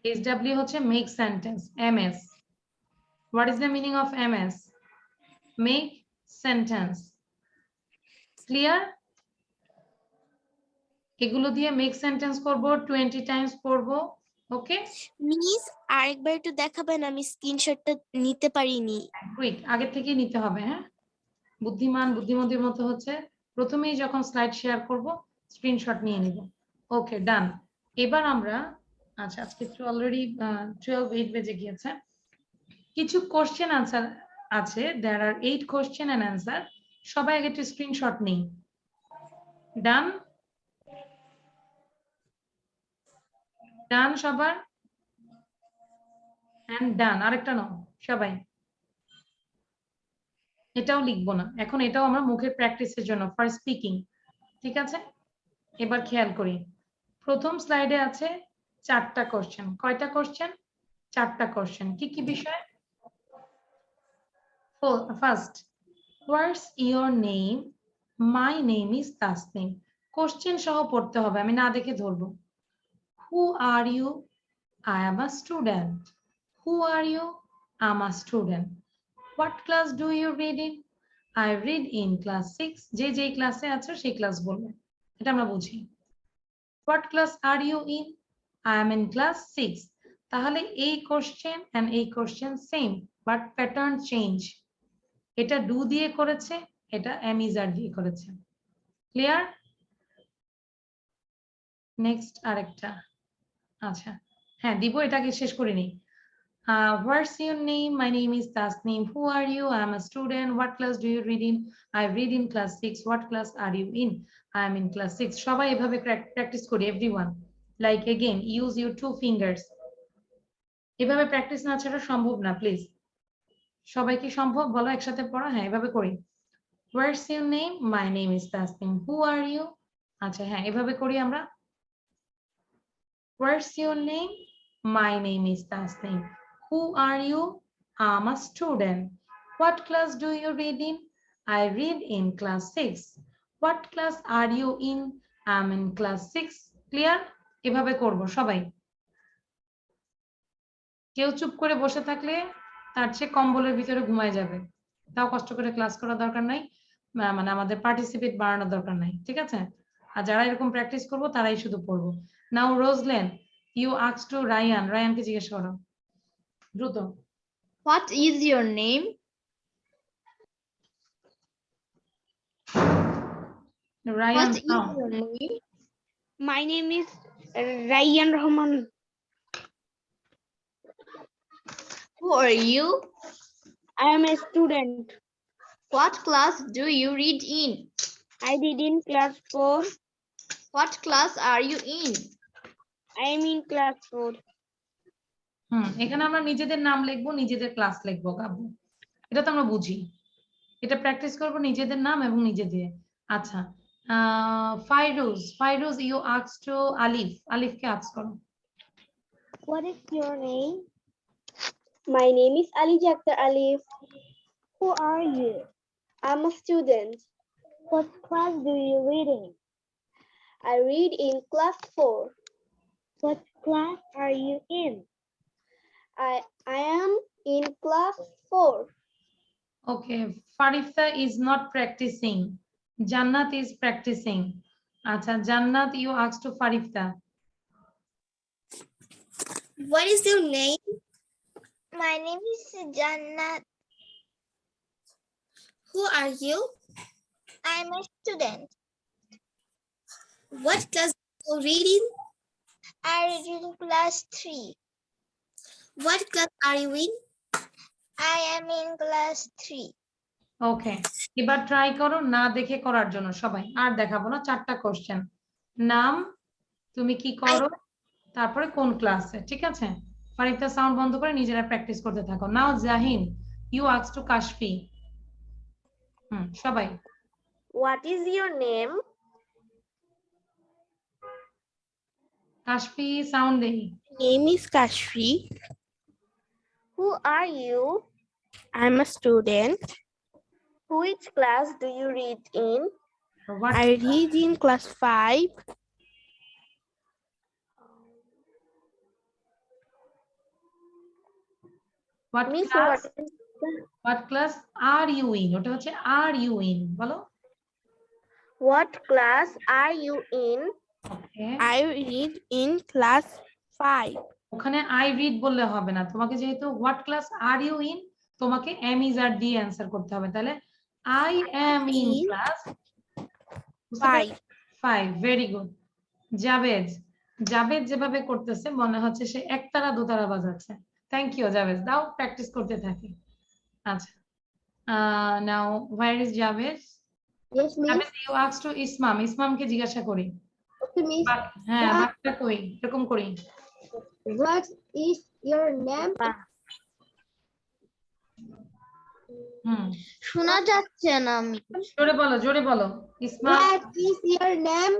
[SPEAKER 1] এইচডব্লিউ হচ্ছে make sentence, MS. What is the meaning of MS? Make sentence. Clear? এগুলো দিয়ে মেক সেন্টেন্স করব, 20 টাইমস পড়ব। ওকে,
[SPEAKER 3] মিস আরেকবার একটু দেখাবেন, আমি স্ক্রিনশটটা নিতে পারিনি।
[SPEAKER 1] কুইক, আগে থেকেই নিতে হবে। হ্যাঁ, বুদ্ধিমান বুদ্ধিমতীর মতো হচ্ছে প্রথমেই যখন স্লাইড শেয়ার করব স্ক্রিনশট নিয়ে নিব। ওকে, ডান। এবার আমরা, আচ্ছা আজকে তো অলরেডি 12 বেজে গিয়েছে। কিছু কোশ্চেন আনসার আছে, দেয়ার আর 8 কোশ্চেন এন্ড আনসার। সবাই আগে একটু স্ক্রিনশট নেই। ডান? ডান সবার? এন্ড ডান, আরেকটা নাও সবাই। এটাও লিখবো না এখন, এটাও আমরা মুখের প্র্যাকটিসের জন্য, ফর স্পিকিং, ঠিক আছে? এবার খেয়াল করি, প্রথম স্লাইডে আছে 4টা কোশ্চেন। কয়টা কোশ্চেন? 4টা কোশ্চেন। কি কি বিষয়? First, what's your name? My name is Tasnim. Question সহ পড়তে হবে, আমি না দেখে ধরবো। Who are you? I am a student. Who are you? I am a student. What class do you read in? I read in class 6। যে যেই ক্লাসে আছো সেই ক্লাস বলবে, এটা আমরা বুঝি। What class are you in? I am in class 6. তাহলে এই কোশ্চেন এন্ড এই question same, but pattern change. এটা ডু দিয়ে করেছে, এটা am is are দিয়ে করেছে। ক্লিয়ার? নেক্সট আরেকটা আচ্ছা হ্যাঁ দিব এটাকে শেষ করে নিই what's your name? My name is Tasneem. Who are you? I am a student. What class do you read in? I read in class 6. What class are you in? I am in class 6. সবাই এভাবে practice করি everyone. Like again, use your 2 fingers. এভাবে practice না ছাড়া সম্ভব না please সবাই কি সম্ভব বলো একসাথে পড়া হ্যাঁ এভাবে করি What's your name? My name is Tasneem. Who are you? আচ্ছা হ্যাঁ এভাবে করি আমরা What's your name? My name is Tasneem. Who are you? I'm a student. What class do you read in? I read in class 6. What class are you in? I'm in class 6. Clear? এভাবে করব সবাই কেউ চুপ করে বসে থাকলে তার চেয়ে কম্বলের ভিতরে ঘুমায় যাবে তাও কষ্ট করে ক্লাস করার দরকার নাই মানে আমাদের পার্টিসিপেট বাড়ানোর দরকার নাই ঠিক আছে আর যারা এরকম প্র্যাকটিস করবো তারাই শুধু পড়বো now Roselyn you ask to রায়ানকে জিজ্ঞেস করো দ্রুত
[SPEAKER 2] What is your name?
[SPEAKER 1] Rayan
[SPEAKER 2] What is your name?
[SPEAKER 3] My name is Ryan Rahman.
[SPEAKER 2] Who are you?
[SPEAKER 3] I am a student.
[SPEAKER 2] What class do you read in?
[SPEAKER 3] I did in class 4.
[SPEAKER 2] What class are you in?
[SPEAKER 3] I am in class 4.
[SPEAKER 1] এখানে আমরা নিজেদের নাম লিখবো নিজেদের class লিখবো কাবু এটা তো আমরা বুঝি এটা প্র্যাকটিস করব নিজেদের নাম এবং নিজেদের আচ্ছা ফাইরুজ ইউ আস্ক টু আলিফকে আস্ক করো
[SPEAKER 5] What is your name?
[SPEAKER 3] My name is Ali Jakhtar Alif.
[SPEAKER 5] Who are you?
[SPEAKER 3] I'm a student.
[SPEAKER 5] What class do you read in?
[SPEAKER 3] I read in class 4.
[SPEAKER 5] What class are you in?
[SPEAKER 3] I am in class 4.
[SPEAKER 1] Okay, Farifta is not practicing. Jannat is practicing. Acha, Jannat, you asked to Farifta.
[SPEAKER 3] What is your name?
[SPEAKER 5] My name is Jannat.
[SPEAKER 3] Who are you?
[SPEAKER 5] I'm a student.
[SPEAKER 3] What class do you read in?
[SPEAKER 5] I read in class 3.
[SPEAKER 3] What class are you in?
[SPEAKER 5] I am in class 3.
[SPEAKER 1] Okay, এবার try করো না দেখে করার জন্য সবাই আর দেখাবো না 4টা কোশ্চেন নাম তুমি কি করো তারপরে কোন ক্লাসে ঠিক আছে ফারিফতা সাউন্ড বন্ধ করে নিজেরা প্র্যাকটিস করতে থাকো নাও Jahin you ask two Kashfi সবাই
[SPEAKER 3] What is your name?
[SPEAKER 1] Kashfi sound দেই
[SPEAKER 3] Name is Kashfi.
[SPEAKER 5] Who are you?
[SPEAKER 3] I'm a student.
[SPEAKER 5] Which class do you read in?
[SPEAKER 1] What
[SPEAKER 3] I read in class 5.
[SPEAKER 5] Miss,
[SPEAKER 1] what class are you in ওটা হচ্ছে are you in বলো
[SPEAKER 5] what class are you in?
[SPEAKER 1] Okay.
[SPEAKER 3] I read in class 5.
[SPEAKER 1] ওখানে I read বললে হবে না তোমাকে যেহেতু what class are you in তোমাকে am is are দিয়ে অ্যানসার করতে হবে তাহলে I am in class 5 very good Javed যেভাবে করতেছে মনে হচ্ছে সে একতারা দুতারা বাজাচ্ছে থ্যাংক ইউ জাভেদ দাও প্র্যাকটিস করতে থাকি আচ্ছা নাও where is Javed
[SPEAKER 5] Yes, miss.
[SPEAKER 1] you asked to ইসমামকে জিজ্ঞাসা করি
[SPEAKER 5] Okay, miss.
[SPEAKER 1] হ্যাঁ বাক্যটা কই এরকম করি
[SPEAKER 5] What is your name? শোনা যাচ্ছে না আমি
[SPEAKER 1] জোরে বলো Ismam
[SPEAKER 5] What is your name?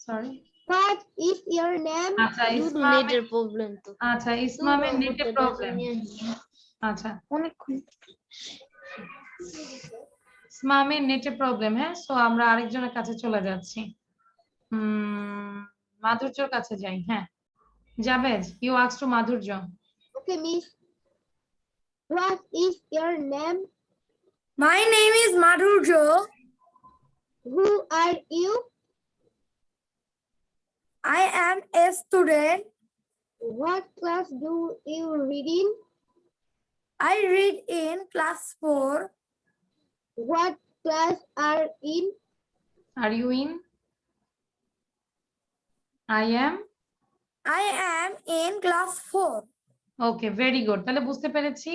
[SPEAKER 1] Sorry
[SPEAKER 5] What is your name?
[SPEAKER 1] আচ্ছা
[SPEAKER 2] নেটের প্রবলেম তো
[SPEAKER 1] আচ্ছা ইসমামের নেটে প্রবলেম আচ্ছা ইসমামের নেটে প্রবলেম হ্যাঁ সো আমরা আরেকজনের কাছে চলে যাচ্ছি মাধুর্যর কাছে যাই হ্যাঁ জাভেদ ইউ আস্ক টু মাধুর্য
[SPEAKER 5] Okay, miss. What is your name?
[SPEAKER 4] My name is Madhurjo.
[SPEAKER 5] Who are you?
[SPEAKER 4] I am a student.
[SPEAKER 5] What class do you read in?
[SPEAKER 4] I read in class 4.
[SPEAKER 5] What
[SPEAKER 3] class are in?
[SPEAKER 1] Are you in? I am.
[SPEAKER 4] I am in class 4.
[SPEAKER 1] Okay very good, তাহলে বুঝতে পেরেছি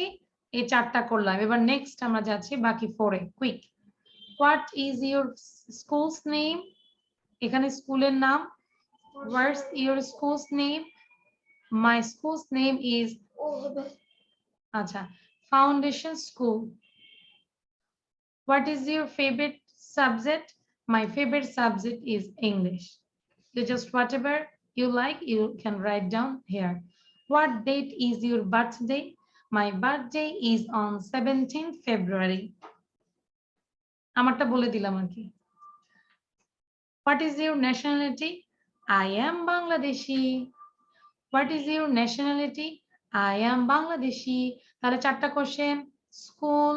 [SPEAKER 1] এই চারটা করলাম। এবার next আমরা যাচ্ছি বাকি 4 এ। Quick, what is your schools name? এখানে স্কুলের নাম। What's your schools name? My schools name is, আচ্ছা, foundation school. What is your favourite subject? My favourite subject is English. You just whatever you like, you can write down here. What date is your birthday? My birthday is on 17th February. আমারটা বলে দিলাম আর কি। What is your nationality? I am Bangladeshi. What is your nationality? I am Bangladeshi. তাহলে চারটা question, school,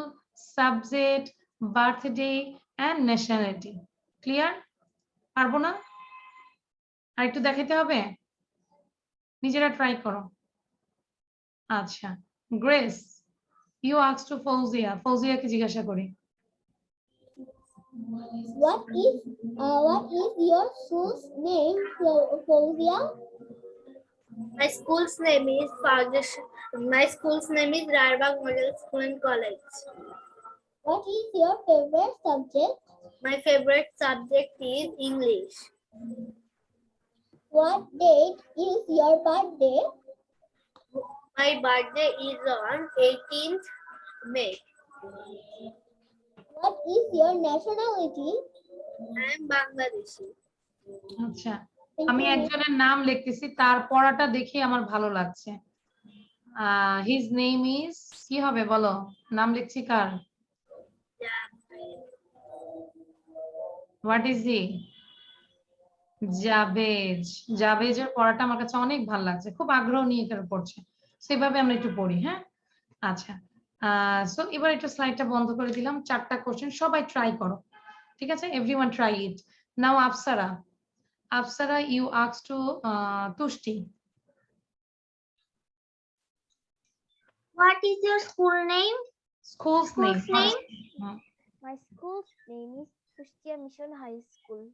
[SPEAKER 1] subject, birthday and nationality. Clear? পারবো না? আর একটু দেখাতে হবে, নিজেরা ট্রাই করো। আচ্ছা, Grace, you ask to Fauzia. ফৌজিয়াকে জিজ্ঞাসা করি।
[SPEAKER 3] What is your school's name, Fauzia? My school's name is Foundation. My school's name is Rarbagh Model School and College. What is your favorite subject? My favorite subject is English. What date is your birthday? My birthday is on 18th May. What is your nationality? I am Bangladeshi.
[SPEAKER 1] আচ্ছা, আমি একজনের নাম লিখতেছি, তার পড়াটা দেখে আমার ভালো লাগছে। হিজ নেম ইজ, কি হবে বলো? নাম লিখছি কার? What is he? জাভেজ। জাভেজের পড়াটা আমার কাছে অনেক ভালো লাগছে, খুব আগ্রহ নিয়ে এটা পড়ছে। সেভাবে আমরা একটু পড়ি, হ্যাঁ? আচ্ছা, সো এবার একটু স্লাইডটা বন্ধ করে দিলাম। চারটা কোশ্চেন সবাই ট্রাই করো, ঠিক আছে? Everyone try it now. Afsara, Afsara, you ask to Tushti.
[SPEAKER 3] What is your school name?
[SPEAKER 1] School's name.
[SPEAKER 5] My school's name is Pushtia Mission High School.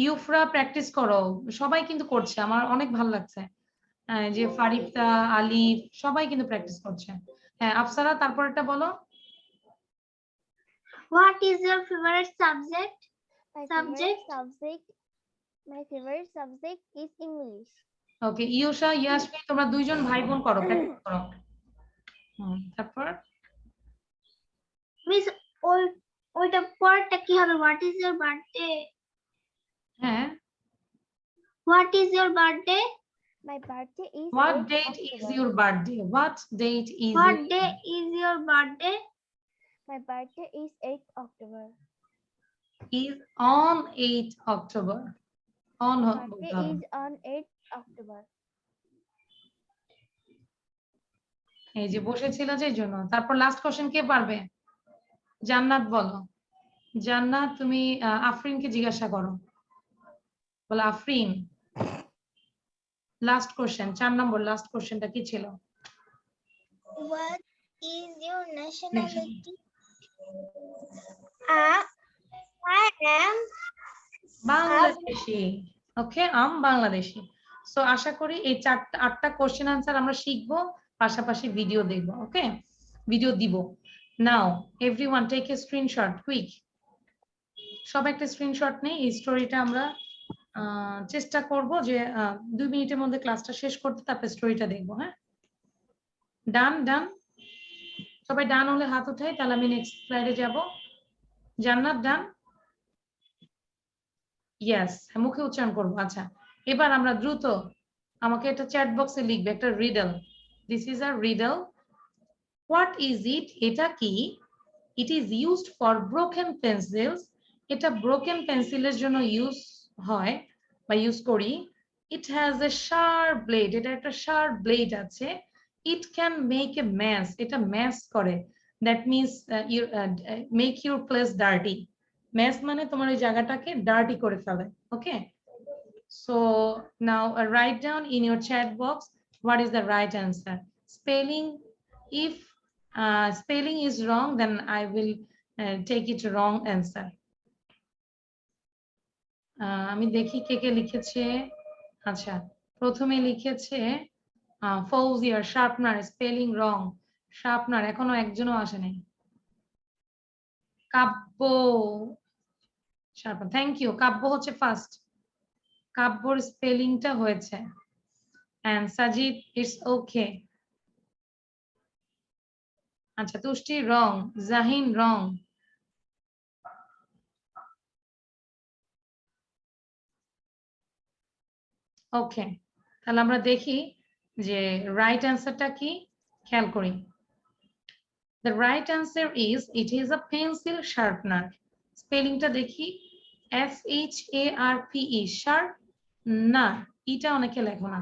[SPEAKER 1] Yufra practice করো, সবাই কিন্তু করছে, আমার অনেক ভালো লাগছে যে ফারিফতা, আলিফ সবাই কিন্তু প্র্যাকটিস করছে। হ্যাঁ আফসারা, তারপরটা বলো।
[SPEAKER 3] What is your favorite subject?
[SPEAKER 5] My favorite subject is English.
[SPEAKER 1] Okay, Yusha, Yasmin, তোমরা দুইজন ভাই বোন করো, প্র্যাকটিস করো। তারপর
[SPEAKER 3] মিস ওইটা পরটা কি হবে? What is your birthday?
[SPEAKER 1] হ্যাঁ,
[SPEAKER 3] What is your birthday?
[SPEAKER 5] My birthday is
[SPEAKER 1] what
[SPEAKER 5] 8th
[SPEAKER 1] date is
[SPEAKER 5] October.
[SPEAKER 1] your birthday? What date is
[SPEAKER 3] What
[SPEAKER 1] your
[SPEAKER 3] day is your birthday?
[SPEAKER 5] My birthday is 8th October.
[SPEAKER 1] is on 8th October. On
[SPEAKER 5] My birthday is on 8th October.
[SPEAKER 1] এই যে বসেছিল যে জন্য। তারপর last question কে পারবে? জান্নাত বলো। জান্নাত, তুমি আফরিনকে জিজ্ঞাসা করো। বলো আফরিন, লাস্ট কোশ্চেন 4 নম্বর লাস্ট কোশ্চেনটা কি ছিল?
[SPEAKER 3] What is your nationality? I am
[SPEAKER 1] Bangladeshi. Okay, am Bangladeshi. So আশা করি এই 8টা কোশ্চেন আনসার আমরা শিখবো, পাশাপাশি ভিডিও দেখবো। ওকে, ভিডিও দিব। Now everyone take a screenshot quick. সব একটা স্ক্রিনশট নেই। এই স্টোরিটা আমরা চেষ্টা করব যে 2 মিনিটের মধ্যে ক্লাসটা শেষ করতে, তারপর স্টোরিটা দেখবো। হ্যাঁ, ডান ডান, সবাই ডান হলে হাত উঠাই, তাহলে আমি নেক্সট স্লাইডে যাব। জান্নাত ডান? ইয়েস, মুখে উচ্চারণ করবো। আচ্ছা, এবার আমরা দ্রুত, আমাকে এটা চ্যাট বক্সে লিখবে একটা riddle. This is a riddle. What is it? এটা কি? It is used for broken pencils. এটা ব্রোকেন পেন্সিলের জন্য ইউজ হয় বা ইউজ করি। It has a sharp blade. এটা একটা শার্প ব্লেড আছে। It can make a mess. এটা ম্যাস করে। That means you make your place dirty. Mess মানে তোমার ওই জায়গাটাকে ডার্টি করে ফেলে। Okay, so now write down in your chat box what is the right answer. Spelling, if spelling is wrong, then I will take it wrong answer. আমি দেখি কে কে লিখেছে। আচ্ছা, প্রথমে লিখেছে Fouzia, sharpener, spelling wrong. Sharpener এখনো একজনও আসেনি। Kabbo, sharpener, thank you. Kabbo হচ্ছে ফার্স্ট, কাব্যর স্পেলিংটা হয়েছে। And Sajid, it's okay. আচ্ছা, তুষ্টি রং, জাহিন রং। ওকে, তাহলে আমরা দেখি যে রাইট অ্যান্সারটা কি, খেয়াল করি। The right answer is it is a pencil sharpener. স্পেলিংটা দেখি, SHARPE, শার্প না, এটা অনেকে লেখো না,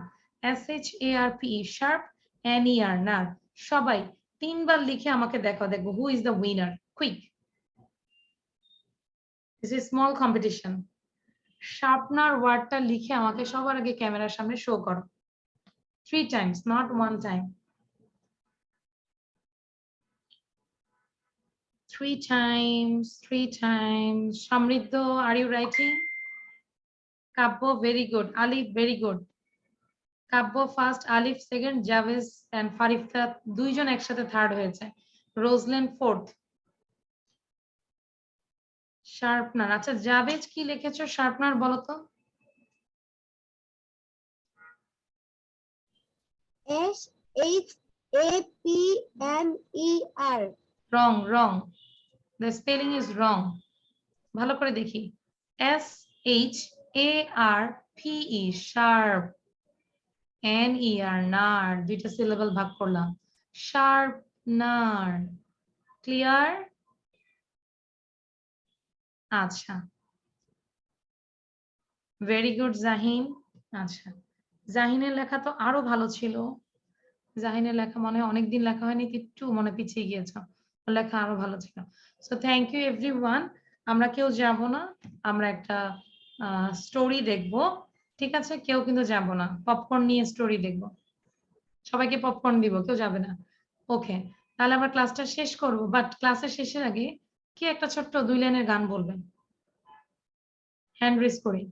[SPEAKER 1] SHARPE, শার্প, NER, নার। সবাই তিনবার লিখে আমাকে দেখাও, দেখবো who is the winner, quick. This is small competition. Sharpener ওয়ার্ডটা লিখে আমাকে সবার আগে ক্যামেরার সামনে শো করো, 3 times, not 1 time. 3 times, 3 times. Samriddho, are you writing? Kabbo, very good. Alif, very good. Kabbo first, Alif second, Javez and Farifta দুইজন একসাথে থার্ড হয়েছে। রোজলেন ফোর্থ। শার্পনার, আচ্ছা জাভেজ কি লিখেছো শার্পনার বলো তো?
[SPEAKER 3] SHAPNER.
[SPEAKER 1] Wrong, wrong. The spelling is wrong. ভালো করে দেখি, SHARPE, শার্প, NER, নার, দুইটা সিলেবল ভাগ করলাম, শার্পনার। ক্লিয়ার? আচ্ছা, ভেরি গুড জাহিন। আচ্ছা, জাহিনের লেখা তো আরো ভালো ছিল। জাহিনের লেখা মনে হয় অনেকদিন লেখা হয়নি, একটু মনে পিছিয়ে গিয়েছে, লেখা আরো ভালো ছিল। So thank you everyone. আমরা কেউ যাব না, আমরা একটা স্টোরি দেখব, ঠিক আছে? কেউ কিন্তু যাব না, পপকর্ন নিয়ে স্টোরি দেখব। সবাইকে পপকর্ন দিব, কেউ যাবে না। ওকে, তাহলে আমরা ক্লাসটা শেষ করব, বাট ক্লাসের শেষের আগে কি একটা ছোট্ট 2 লাইনের গান বলবেন? হ্যান্ড রেজ করি,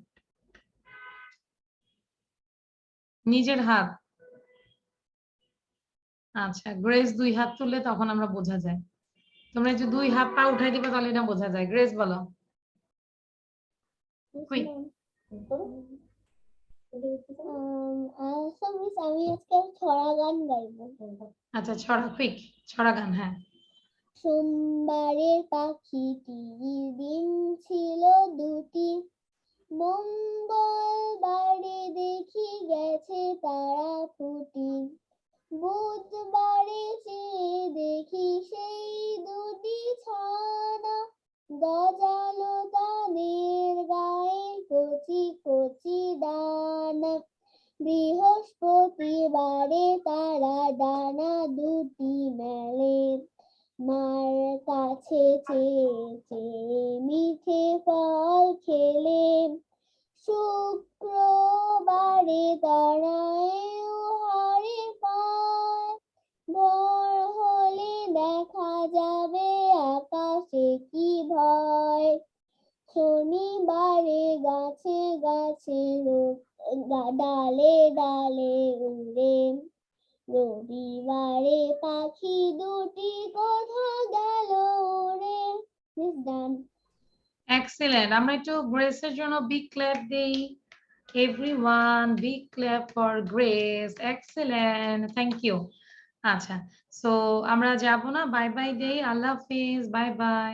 [SPEAKER 1] নিজের হাত। আচ্ছা, গ্রেস 2 হাত তুললে তখন আমরা বোঝা যায়। তোমরা যে 2 হাত পা উঠাই দিবে তাহলে এটা বোঝা যায়। গ্রেস বলো, কুইক।
[SPEAKER 3] আমি আজকে ছড়া গান গাইবো।
[SPEAKER 1] আচ্ছা, ছড়া, কুইক ছড়া গান। হ্যাঁ।
[SPEAKER 3] সোমবারের পাখিটির দিন ছিল দুটি, মঙ্গলবারে দেখি গেছে তারা ফুটি, বুধবারে চেয়ে দেখি সেই দুটি ছানা, গজালো তাদের গায়ে কচি কচি দানা, বৃহস্পতিবারে তারা ডানা দুটি মেলে, মার কাছে চেয়ে চেয়ে মিঠে ফল খেলে, শুক্রবারে তারা হারে পায়, ভোর হলে দেখা যাবে আকাশে কি ভয়, শনিবারে গাছে গাছে ডালে ডালে উড়ে, রবিবারে পাখি দুটি কোথা গেল উড়ে। This done.
[SPEAKER 1] এক্সেলেন্ট। আমরা একটু গ্রেসের জন্য বিগ ক্ল্যাপ দেই। Everyone big clap for Grace. Excellent, thank you. আচ্ছা, সো আমরা যাব না, বাই বাই দেই। আল্লাহ হাফেজ, বাই বাই।